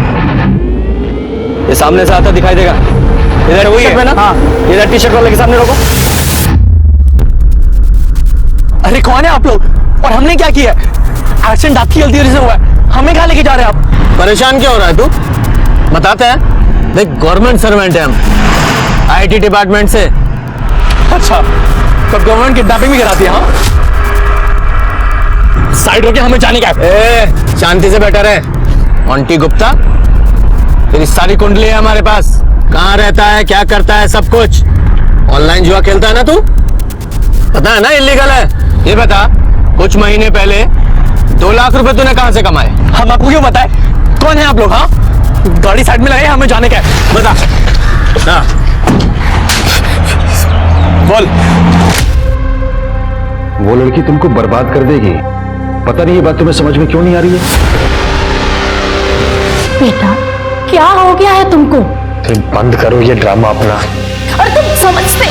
ये सामने से आता दिखाई देगा। इधर वही है ना? हाँ, इधर टी शर्ट वाले के सामने रोको। अरे कौन है आप लोग और हमने क्या किया? एक्सीडेंट आपकी गलती वजह से हुआ है, हमें कहाँ लेके जा रहे हैं आप? परेशान क्यों हो रहा है तू? बताते हैं। देख गवर्नमेंट सर्वेंट है हम, आईटी डिपार्टमेंट से। अच्छा, तो गवर्नमेंट किडनैपिंग भी कराती है? हाँ, साइड होके हमें जाने का है। शांति से बैठा रहे। मोंटी गुप्ता, तेरी सारी कुंडली है हमारे पास। कहाँ रहता है, क्या करता है, सब कुछ। ऑनलाइन जुआ खेलता है ना तू? पता है ना इलीगल है। ये बता, कुछ महीने पहले 2 लाख रुपए तूने कहां से कमाए? हम आपको क्यों बताए? कौन है आप लोग? हाँ, गाड़ी साइड में लगाए, हमें जाने का है। बता ना। बोल। वो लड़की तुमको बर्बाद कर देगी। पता नहीं ये बात तुम्हें समझ में क्यों नहीं आ रही है? बेटा क्या हो गया है तुमको? तुम बंद करो ये ड्रामा अपना। और तुम समझते?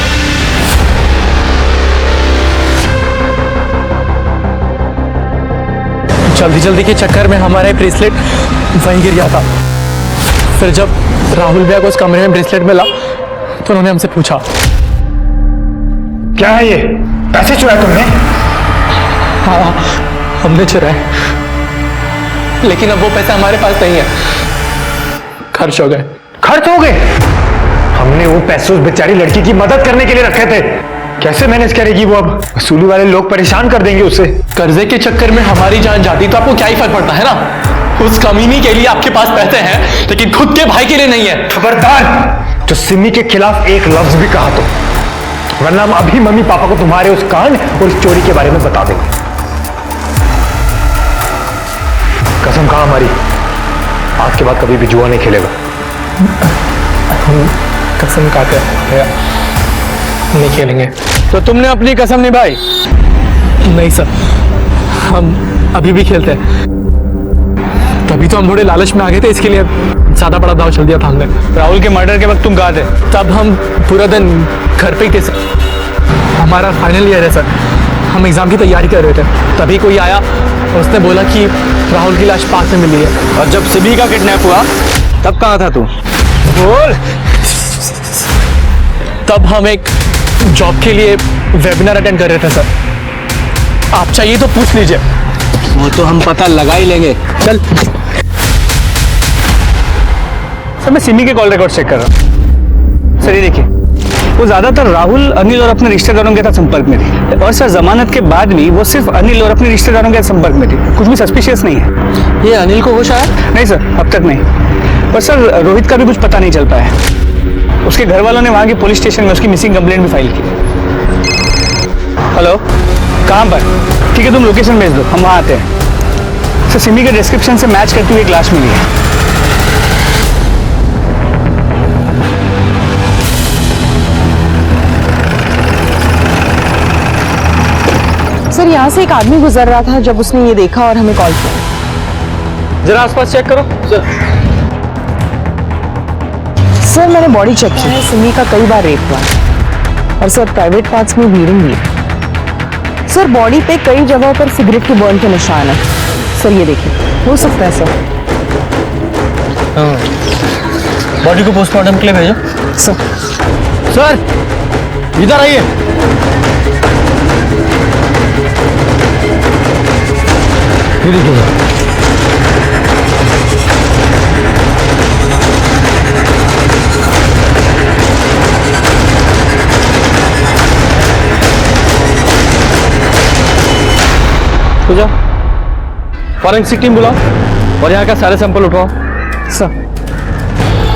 जल्दी जल्दी के चक्कर में हमारा ब्रेसलेट वहीं गिर गया था। फिर जब राहुल भैया को उस कमरे में ब्रेसलेट मिला तो उन्होंने हमसे पूछा, क्या है ये? पैसे चुराए तुमने? हाँ, हमने चुराए, लेकिन अब वो पैसे हमारे पास नहीं है, खर्च हो गए। खर्च हो गए? हमने वो पैसे उस बेचारी लड़की की मदद करने के लिए रखे थे। कैसे मैनेज करेगी वो? अब वसूली वाले लोग परेशान कर देंगे उसे। कर्जे के चक्कर में हमारी जान जाती तो आपको क्या ही फर्क पड़ता है ना? उस कमीनी के लिए आपके पास पैसे हैं लेकिन खुद के भाई के लिए नहीं है। खबरदार जो सिमी के खिलाफ एक लफ्ज भी कहा तो, वरना हम अभी मम्मी पापा को तुम्हारे उस कांड और उस चोरी के बारे में बता देंगे। कसम खा हमारी, आज के बाद कभी भी जुआ नहीं खेलेगा। हम कसम खाते हैं नहीं खेलेंगे। तो तुमने अपनी कसम निभाई? नहीं सर, हम अभी भी खेलते हैं। तभी तो हम थोड़े लालच में आ गए थे, इसके लिए ज्यादा बड़ा दाव चल दिया था हमने। राहुल के मर्डर के वक्त तुम कहाँ थे? तब हम पूरा दिन घर पे ही थे सर। हमारा फाइनल ईयर है सर, हम एग्जाम की तैयारी कर रहे थे। तभी कोई आया और उसने बोला कि राहुल की लाश पास में मिली है। और जब सिमी का किडनैप हुआ तब कहाँ था तू? बोल। तब हम एक जॉब के लिए वेबिनार अटेंड कर रहे थे सर। आप चाहिए तो पूछ लीजिए। वो तो हम पता लगा ही लेंगे। चल। सर मैं सिमी के कॉल रिकॉर्ड चेक कर रहा हूँ। सर ये देखिए, वो ज्यादातर राहुल, अनिल और अपने रिश्तेदारों के साथ संपर्क में थी, और सर जमानत के बाद भी वो सिर्फ अनिल और अपने रिश्तेदारों के साथ संपर्क में थी। कुछ भी सस्पिशियस नहीं है। ये अनिल को होश आया? नहीं सर, अब तक नहीं। और सर रोहित का भी कुछ पता नहीं चल पाया। उसके घर वालों ने वहां के पुलिस स्टेशन में उसकी मिसिंग कंप्लेंट भी फाइल की। हेलो, कहाँ पर? ठीक है, तुम लोकेशन भेज दो, हम वहाँ आते हैं। सर सिमी के डिस्क्रिप्शन से मैच करती हुई एक लाश मिली है। सर यहाँ से एक आदमी गुजर रहा था जब उसने ये देखा और हमें कॉल किया। जरा आसपास चेक करो। सर मैंने बॉडी चेक की है, सिमी का कई बार रेप हुआ है और सर प्राइवेट पार्ट्स में ब्लीडिंग भी है। सर बॉडी पे कई जगहों पर सिगरेट के बर्न के निशान है। सर ये देखिए, हो सकता है सर। बॉडी को पोस्टमार्टम के लिए भेजो। सर इधर आइए। ये देखिए, तो जाओ, फॉरेंसिक टीम बुलाओ और यहाँ का सारे सैंपल उठाओ। सर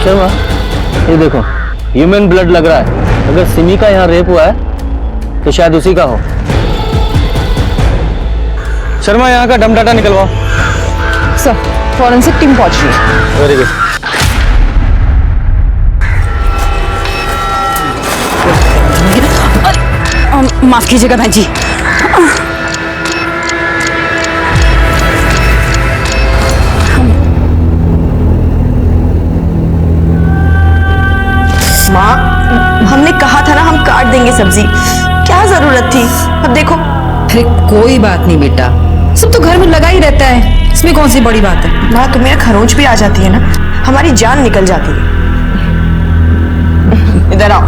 क्या हुआ? ये देखो, ह्यूमन ब्लड लग रहा है। अगर सिमी का यहाँ रेप हुआ है तो शायद उसी का हो। शर्मा, यहाँ का डम डाटा निकलवाओ। सर फॉरेंसिक टीम पहुंच रही है। Very good. माफ कीजिएगा भाई जी। माँ, हमने कहा था ना हम काट देंगे सब्जी, क्या जरूरत थी? अब देखो। अरे कोई बात नहीं बेटा, सब तो घर में लगा ही रहता है, इसमें कौन सी बड़ी बात है। माँ तुम्हें खरोंच भी आ जाती है ना, हमारी जान निकल जाती है। इधर आओ।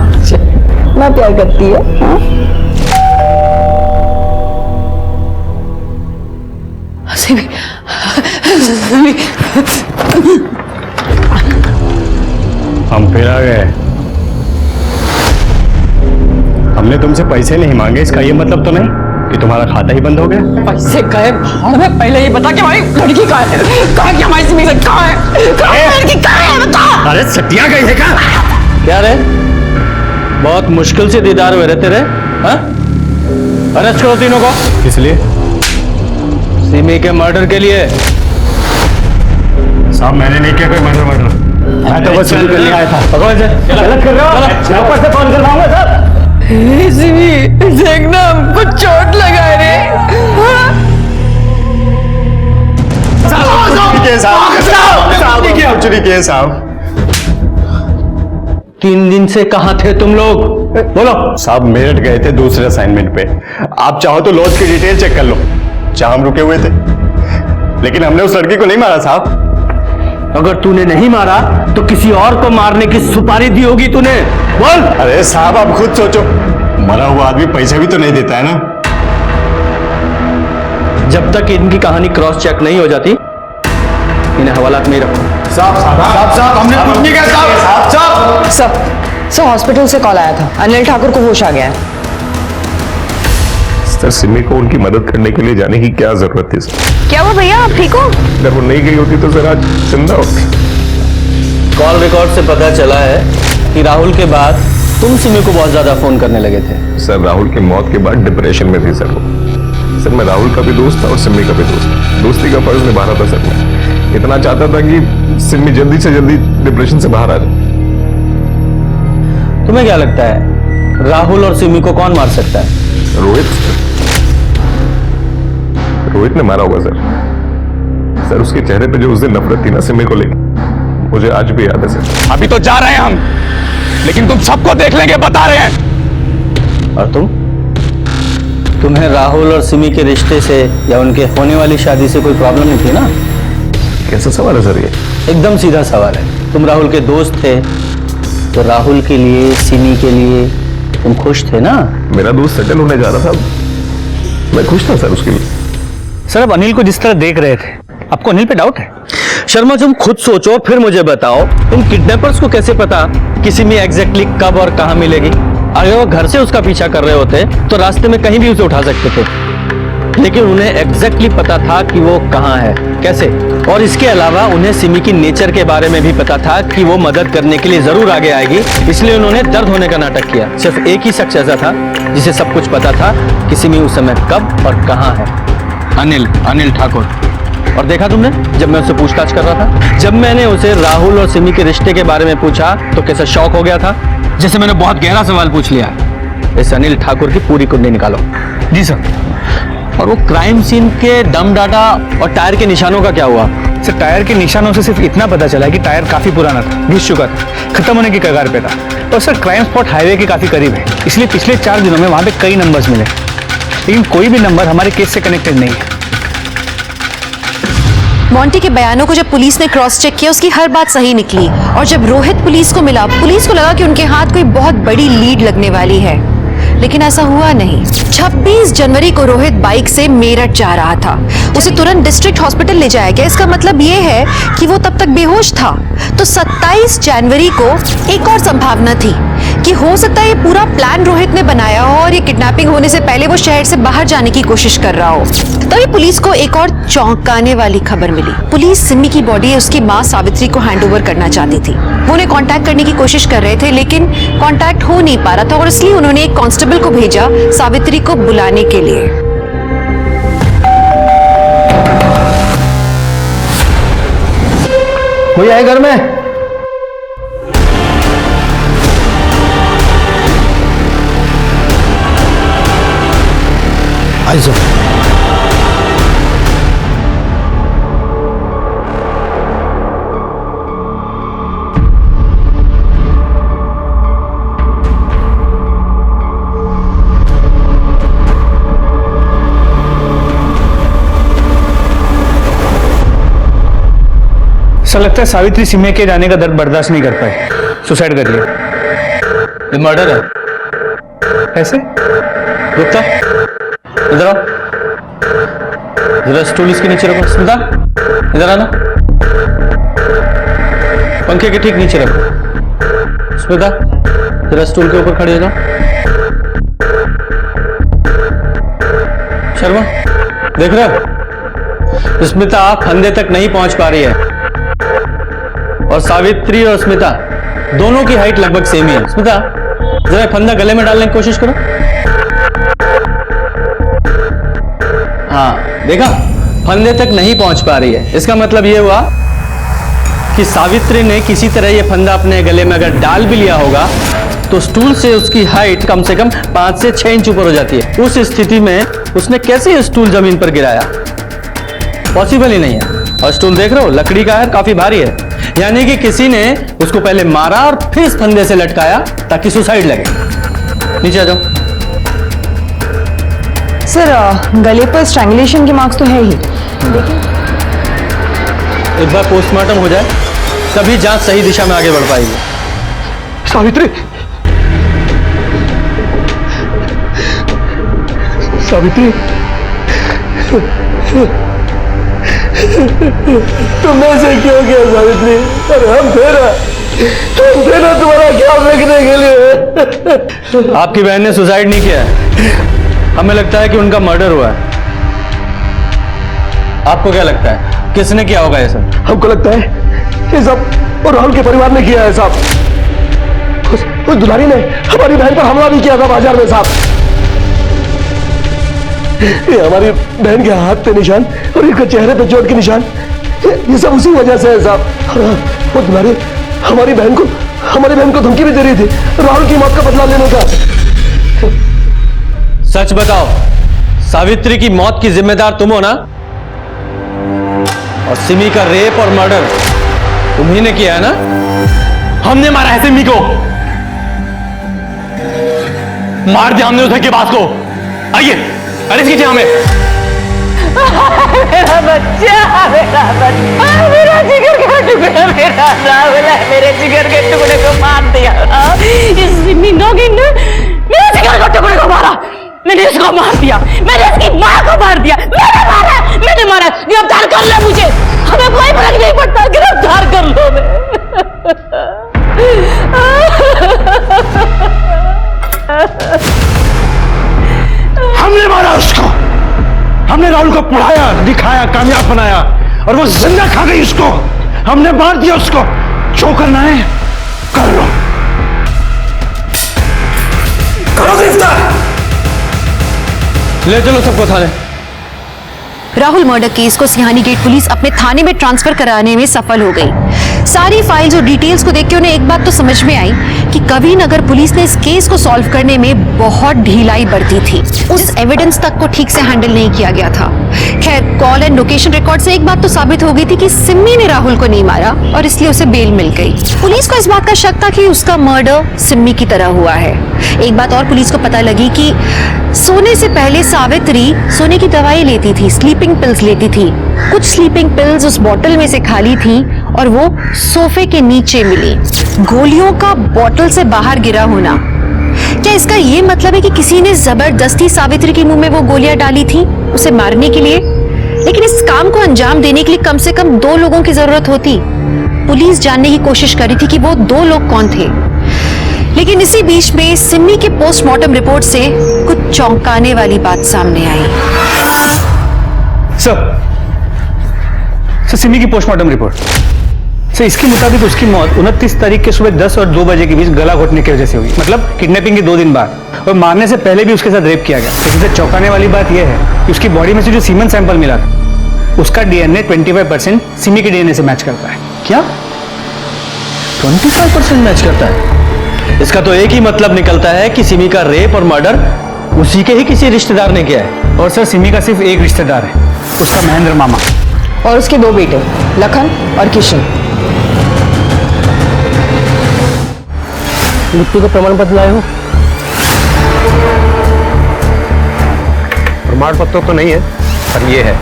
मैं प्यार करती है। हाँ? हम फिर आ गए। हमने तुमसे पैसे नहीं मांगे, इसका ये मतलब तो नहीं कि तुम्हारा खाता ही बंद हो गया। पैसे गए भाड़ में, पहले ये बता कि हमारी लड़की कहाँ है? कहाँ की हमारी सिमी कहाँ है? लड़की कहाँ है बता। अरे सटिया गई है क्या? क्या रे, बहुत मुश्किल से दीदार हुए रहते रे। हाँ, अरेस्ट करो तीनों को। किस लिए? सिमी के मर्डर के लिए। साहब मैंने नहीं किया कोई मर्डर। मैं तो बस शुरू करने आया था। भगवान से गलत कर रहे हो। मैं ऊपर से फोन करवाऊंगा सर। सिमी देखना, हमको चोट लगा रे। कुछ नहीं किया साहब। 3 दिन से कहां थे तुम लोग? बोलो। साहब मेरठ गए थे दूसरे असाइनमेंट पे। आप चाहो तो लॉज की डिटेल चेक कर लो, जहां हम रुके हुए थे। लेकिन हमने उस लड़की को नहीं मारा साहब। अगर तूने नहीं मारा तो किसी और को मारने की सुपारी दी होगी तूने। बोल। अरे साहब आप खुद सोचो, मरा हुआ आदमी पैसे भी तो नहीं देता है ना। जब तक इनकी कहानी क्रॉस चेक नहीं हो जाती, इन्हें हवालात में ही रखो। साहब हमने कुछ नहीं किया साहब। सर हॉस्पिटल से कॉल आया था, अनिल ठाकुर को होश आ गया है। सर सिमी को उनकी मदद करने के लिए जाने की क्या जरूरत थी सर? क्या हुआ भैया, आप ठीक हो? अगर वो नहीं गई होती तो सर आज जिंदा होती। कॉल रिकॉर्ड से पता चला है कि राहुल के बाद तुम सिमी को बहुत ज्यादा फोन करने लगे थे। सर राहुल की मौत के बाद डिप्रेशन में थी सर वो। सर मैं राहुल का भी दोस्त था और सिमी का भी दोस्त था। दोस्ती का फर्ज निभा रहा था सर मैं। इतना चाहता था कि सिमी जल्दी से जल्दी डिप्रेशन से बाहर आ जाए। तुम्हें क्या लगता है राहुल और सिमी को कौन मार सकता है? रोहित ने मारा होगा सर उसके चेहरे पे जो उस दिन नफरत थी ना सिमी को लेकर, मुझे आज भी याद है सर। अभी तो जा रहे हैं हम, लेकिन तुम सबको देख लेंगे, बता रहे हैं। और तुम्हें राहुल और सिमी के रिश्ते से या उनके होने वाली शादी से कोई प्रॉब्लम नहीं थी ना? कैसा सवाल है सर ये? एकदम सीधा सवाल है। तुम राहुल के दोस्त थे तो राहुल के लिए, सिमी के लिए तुम खुश थे ना? मेरा दोस्त सेटल होने जा रहा था, मैं खुश था सर उसके लिए। सर अब अनिल को जिस तरह देख रहे थे, आपको अनिल पे डाउट है? शर्मा तुम खुद सोचो फिर मुझे बताओ, इन किडनैपर्स को कैसे पता कि सिमी एग्जैक्टली कब और कहां मिलेगी? अगर वो घर से उसका पीछा कर रहे होते तो रास्ते में कहीं भी उसे उठा सकते थे, लेकिन उन्हें एग्जैक्टली पता था कि वो कहां है, कैसे? और इसके अलावा उन्हें सिमी की नेचर के बारे में भी पता था कि वो मदद करने के लिए जरूर आगे आएगी, इसलिए उन्होंने दर्द होने का नाटक किया। सिर्फ एक ही शख्स ऐसा था जिसे सब कुछ पता था कि सिमी उस समय कब और कहां है। अनिल ठाकुर। और देखा तुमने जब मैं उससे पूछताछ कर रहा था, जब मैंने उसे राहुल और सिमी के रिश्ते के बारे में पूछा तो कैसा शॉक हो गया था, जैसे मैंने बहुत गहरा सवाल पूछ लिया। इस अनिल ठाकुर की पूरी कुंडली निकालो। जी सर। और वो क्राइम सीन के दम डाटा और टायर के निशानों का क्या हुआ? सर टायर के निशानों से सिर्फ इतना पता चला कि टायर काफी पुराना था, घिस चुका था, खत्म होने की कगार पे था। और सर क्राइम स्पॉट हाईवे के काफी करीब है, इसलिए पिछले 4 दिनों में वहां पे कई नंबर्स मिले, लेकिन कोई भी नंबर हमारे केस से कनेक्टेड नहीं है। मोंटी के बयानों को जब पुलिस ने क्रॉस चेक किया, उसकी हर बात सही निकली। और जब रोहित पुलिस को मिला, पुलिस को लगा कि उनके हाथ कोई बहुत बड़ी लीड लगने वाली है, लेकिन ऐसा हुआ नहीं। 26 जनवरी को रोहित बाइक से मेरठ जा रहा था, उसे तुरंत डिस्ट्रिक्ट हॉस्पिटल ले जाया गया। इसका मतलब ये है कि वो तब तक बेहोश था। तो 27 जनवरी को एक और संभावना थी कि हो सकता है ये पूरा प्लान रोहित ने बनाया हो और ये किडनैपिंग होने से पहले वो शहर से बाहर जाने की कोशिश कर रहा हो। तभी पुलिस को एक और चौंकाने वाली खबर मिली। पुलिस सिमी की बॉडी उसकी मां सावित्री को हैंडओवर करना चाहती थी। वो उन्हें कांटेक्ट करने की कोशिश कर रहे थे, लेकिन कांटेक्ट हो नहीं पा रहा था और इसलिए उन्होंने एक कांस्टेबल को भेजा सावित्री को बुलाने के लिए। कोई आए घर में? आइए। ऐसा लगता है सावित्री सिमी के जाने का दर्द बर्दाश्त नहीं कर पाए, सुसाइड कर लिया। ये मर्डर है। कैसे? गुप्ता इधर आओ, जरा स्टूल इसके नीचे रखो। स्मिता इधर आना, पंखे के ठीक नीचे रखो। स्मिता जरा स्टूल के ऊपर खड़ी हो जाओ। शर्मा देख रहे हो, स्मिता फंदे तक नहीं पहुंच पा रही है और सावित्री और स्मिता दोनों की हाइट लगभग सेम ही है। स्मिता जरा फंदा गले में डालने की कोशिश करो। हाँ देखा, फंदे तक नहीं पहुंच पा रही है। इसका मतलब यह हुआ कि सावित्री ने किसी तरह यह फंदा अपने गले में अगर डाल भी लिया होगा तो स्टूल से उसकी हाइट कम से कम 5 से 6 इंच ऊपर हो जाती है। उस स्थिति में उसने कैसे यह स्टूल जमीन पर गिराया? पॉसिबल ही नहीं है। और स्टूल देख रहे हो, लकड़ी का है, काफी भारी है, यानी कि किसी ने उसको पहले मारा और फिर इस फंदे से लटकाया ताकि सुसाइड लगे। नीचे आ जाओ। सर गले पर स्ट्रैंगुलेशन के मार्क्स तो है ही, एक बार पोस्टमार्टम हो जाए तभी जांच सही दिशा में आगे बढ़ पाएगी। सावित्री, सावित्री, तुमने से क्यों किया सावित्री? अरे हम थे ना तुम्हारा ख्याल रखने के लिए। आपकी बहन ने सुसाइड नहीं किया है, हमें लगता है कि उनका मर्डर हुआ है। आपको क्या लगता है किसने किया होगा ये सब? हमको लगता है ये सब और राहुल के परिवार ने किया है साहब। उस दुलारी ने हमारी बहन पर हमला भी किया था बाजार में साहब। ये हमारी बहन के हाथ पे निशान और इनके चेहरे पे चोट के निशान, ये सब उसी वजह से है साहब। और वो दुलारी हमारी बहन को धमकी भी दे रही थी राहुल की मौत का बदला लेने का। सच बताओ, सावित्री की मौत की जिम्मेदार तुम हो ना? और सिमी का रेप और मर्डर तुम्ही ने किया है ना? हमने मारा है सिमी को, मार दिया हमने उसे के बात को। आइए अरेस्ट कीजिए हमें। मेरा बच्चा, मेरा जिगर का टुकड़ा, मेरा राहुल है, मेरे जिगर के टुकड़े को मार दिया। इस सिमी नौगिन ने मेरे जिगर के टुकड़े को मारा। मैंने इसको मार दिया, मैंने इसकी माँ को मार दिया, मैंने मारा। गिरफ्तार कर ले मुझे, हमें कोई फर्क नहीं पड़ता, गिरफ्तार कर लो। हमने मारा उसको, हमने राहुल को पढ़ाया, दिखाया, कामयाब बनाया और वो जिंदा खा गई उसको। हमने मार दिया उसको। जो करना है कर लो, करो गिरफ्तार। ले चलो सबको थाने। राहुल मर्डर केस को सिहानी गेट पुलिस अपने थाने में ट्रांसफर कराने में सफल हो गई। सारी फाइल्स और डिटेल्स को देख के उन्हें एक बात तो समझ में आई कि कभी नगर पुलिस ने इस केस को सॉल्व करने में बहुत ढिलाई बरती थी। उस एविडेंस तक को ठीक से हैंडल नहीं किया गया था। खैर, कॉल एंड लोकेशन रिकॉर्ड से एक बात तो साबित हो गई थी कि सिम्मी ने राहुल को नहीं मारा और इसलिए उसे बेल मिल गई। पुलिस को इस बात का शक था कि उसका मर्डर सिम्मी की तरह हुआ है। एक बात और पुलिस को पता लगी कि सोने से पहले सावित्री सोने की दवाई लेती थी, स्लीपिंग पिल्स लेती थी। कुछ स्लीपिंग पिल्स उस बोतल में से खाली थी और वो सोफे के नीचे मिली। गोलियों का बोतल से बाहर गिरा होना, क्या इसका ये मतलब है कि किसी ने जबरदस्ती सावित्री के मुंह में वो गोलियां डाली थी उसे मारने के लिए? लेकिन इस काम को अंजाम देने के लिए कम से कम 2 लोगों की जरूरत होती। पुलिस जानने की कोशिश कर रही थी कि वो 2 लोग कौन थे। लेकिन इसी बीच में सिम्मी के पोस्टमार्टम रिपोर्ट से कुछ चौंकाने वाली बात सामने आई। सर सिमी की पोस्टमार्टम रिपोर्ट सर, इसके मुताबिक उसकी मौत 29 तारीख के सुबह 10 और 2 बजे के बीच गला घोटने की वजह से हुई। मतलब किडनैपिंग के 2 दिन बाद, और मारने से पहले भी उसके साथ रेप किया गया। लेकिन सर चौंकाने वाली बात यह है कि उसकी बॉडी में से जो सीमेन सैंपल मिला था उसका डीएनए 25% सिमी के डीएनए से मैच करता है। क्या 25% मैच करता है? इसका तो एक ही मतलब निकलता है कि सिमी का रेप और मर्डर उसी के ही किसी रिश्तेदार ने किया है। और सर सिमी का सिर्फ एक रिश्तेदार है, उसका महेंद्र मामा, और उसके 2 बेटे लखन और किशन। मृत्यु का प्रमाण पत्र लाए हो? प्रमाण पत्र तो नहीं है, पर ये है।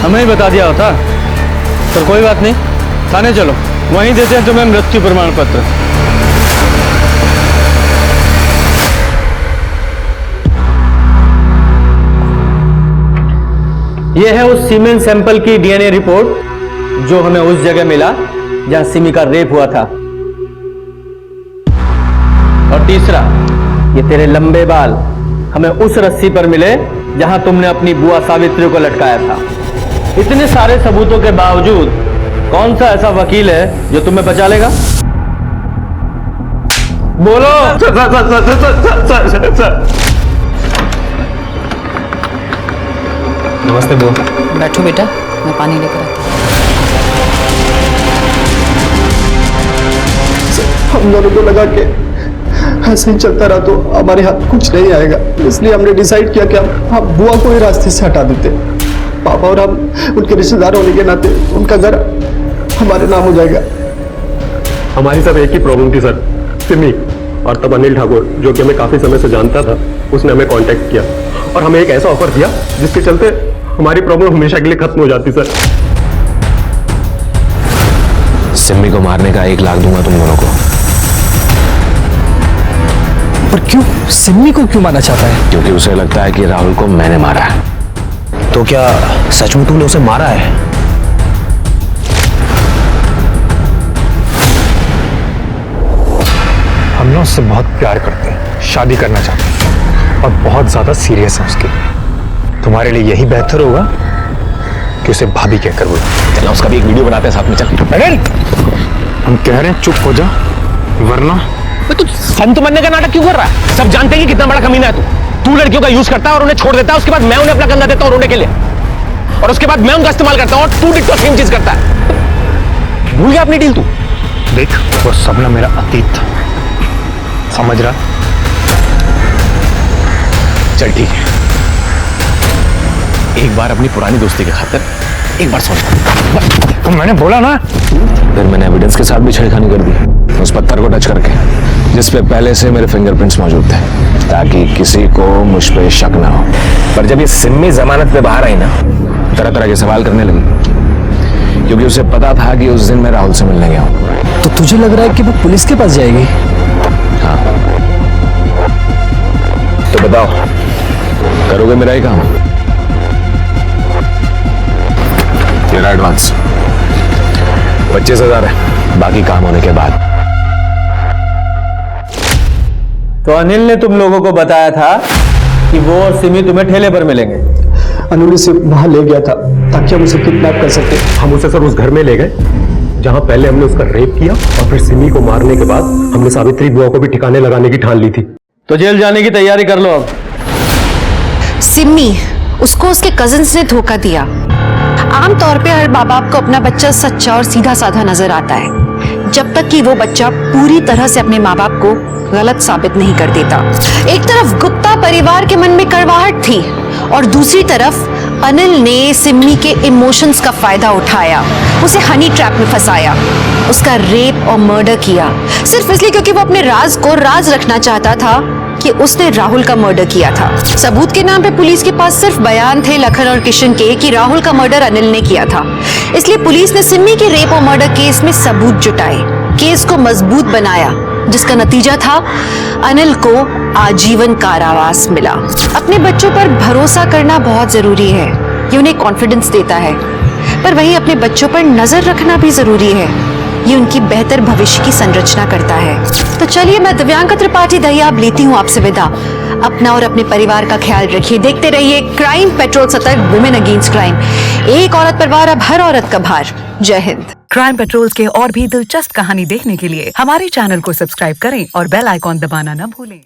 हमें ही बता दिया होता। तो कोई बात नहीं, थाने चलो, वहीं देते हैं तुम्हें मृत्यु प्रमाण पत्र। यह है उस सीमेन सैंपल की डीएनए रिपोर्ट जो हमें उस जगह मिला जहां सिमी का रेप हुआ था। और तीसरा, ये तेरे लंबे बाल हमें उस रस्सी पर मिले जहां तुमने अपनी बुआ सावित्री को लटकाया था। इतने सारे सबूतों के बावजूद कौन सा ऐसा वकील है जो तुम्हें बचा लेगा? बोलो। नमस्ते बो। बैठो बेटा, मैं पानी लेकर आता हूँ। हम दोनों को लगा कि ऐसे ही चलता रहा तो हमारे हाथ कुछ नहीं आएगा, इसलिए हमने डिसाइड किया कि हम बुआ को ही रास्ते से हटा देते। पापा और हम उनके रिश्तेदार होने के नाते उनका घर हमारे नाम हो जाएगा। हमारी सब एक ही प्रॉब्लम थी सर, सिमी। और तब अनिल ठाकुर, जो कि हमें काफी समय से जानता था, उसने हमें कांटेक्ट किया और हमें एक ऐसा ऑफर दिया जिसके चलते हमारी प्रॉब्लम हमेशा के लिए खत्म हो जाती सर। सिमी को मारने का 1 लाख दूंगा तुम दोनों को। पर क्यों? सिमी को क्यों मारना चाहता है? क्योंकि उसे लगता है कि राहुल को मैंने मारा है। तो क्या सच में तुमने उसे मारा है? हम ना उससे बहुत प्यार करते हैं, शादी करना चाहते हैं और बहुत ज्यादा सीरियस है उसकी। तुम्हारे लिए यही बेहतर होगा कि उसे भाभी कहकर बोलो। चलो उसका भी एक वीडियो बनाते हैं साथ में। चल अनिल, हम कह रहे हैं चुप हो जा, वरना तू संत बनने का नाटक क्यों कर रहा है? सब जानते हैं कि कितना बड़ा कमीना है तू लड़कियों का यूज करता है और उन्हें छोड़ देता है, उसके बाद मैं उन्हें अपना कंधा देता हूं रोने के लिए, और उसके बाद मैं उनका इस्तेमाल करता हूं और तू डिट्टो सेम चीज करता है। भूल गया अपनी डील तू? देख, वो सब ना मेरा अतीत था, समझ रहा? चल ठीक है, एक बार अपनी पुरानी दोस्ती की खातिर एक बार सोच। तो मैंने बोला ना। फिर मैंने एविडेंस के साथ भी छेड़खानी कर दी। उस पत्थर को टच करके, जिस पे पहले से मेरे फिंगरप्रिंट्स मौजूद थे, ताकि किसी को मुझ पे शक ना हो। पर जब ये सिम्मी जमानत पे बाहर आई ना, तरह तरह के सवाल करने लगी, क्योंकि उसे पता था कि उस दिन मैं राहुल से मिलने गया हूँ। तो तुझे लग रहा है कि वो पुलिस के पास जाएगी? हाँ। तो बताओ, करोगे मेरा ही काम? तेरा एडवांस 25,000 है, बाकी काम होने के बाद। तो अनिल ने तुम लोगों को बताया था कि वो और सिमी तुम्हें ठेले पर मिलेंगे। अनिल उसे वहां ले गया था ताकि हम उसे किडनैप कर सके। हम उसे सर उस घर में ले गए जहां पहले हमने उसका रेप किया, और फिर सिमी को मारने के बाद हमने सावित्री बुआ को भी ठिकाने लगाने की ठान ली थी। तो जेल जाने की तैयारी कर लो अब। सिम्मी, उसको उसके कजिन्स ने धोखा दिया। आमतौर पे हर माँ बाप को अपना बच्चा सच्चा और सीधा साधा नजर आता है, जब तक कि वो बच्चा पूरी तरह से अपने माँ बाप को गलत साबित नहीं कर देता। एक तरफ गुप्ता परिवार के मन में कड़वाहट थी, और दूसरी तरफ अनिल ने सिम्मी के इमोशंस का फायदा उठाया, उसे हनी ट्रैप में फंसाया, उसका रेप और मर्डर किया, सिर्फ इसलिए क्योंकि वो अपने राज को राज रखना चाहता था कि उसने राहुल का मर्डर किया था। सबूत के नाम पे पुलिस के पास सिर्फ बयान थे लखन और किशन के कि राहुल का मर्डर अनिल ने किया था, इसलिए पुलिस ने सिम्मी के रेप और मर्डर केस में सबूत जुटाए, केस को मजबूत बनाया, जिसका नतीजा था अनिल को आजीवन कारावास मिला। अपने बच्चों पर भरोसा करना बहुत जरूरी है, ये उन्हें कॉन्फिडेंस देता है, पर वहीं अपने बच्चों पर नजर रखना भी जरूरी है, ये उनकी बेहतर भविष्य की संरचना करता है। तो चलिए, मैं दिव्यांका त्रिपाठी दहियाब लेती हूँ आपसे विदा। अपना और अपने परिवार का ख्याल रखिए। देखते रहिए क्राइम पेट्रोल, सतर्क, वुमेन अगेंस्ट क्राइम। एक औरत पर वार, अब हर औरत का भार। जय हिंद। क्राइम पेट्रोल के और भी दिलचस्प कहानी देखने के लिए हमारे चैनल को सब्सक्राइब करें और बेल आइकॉन दबाना न भूलें।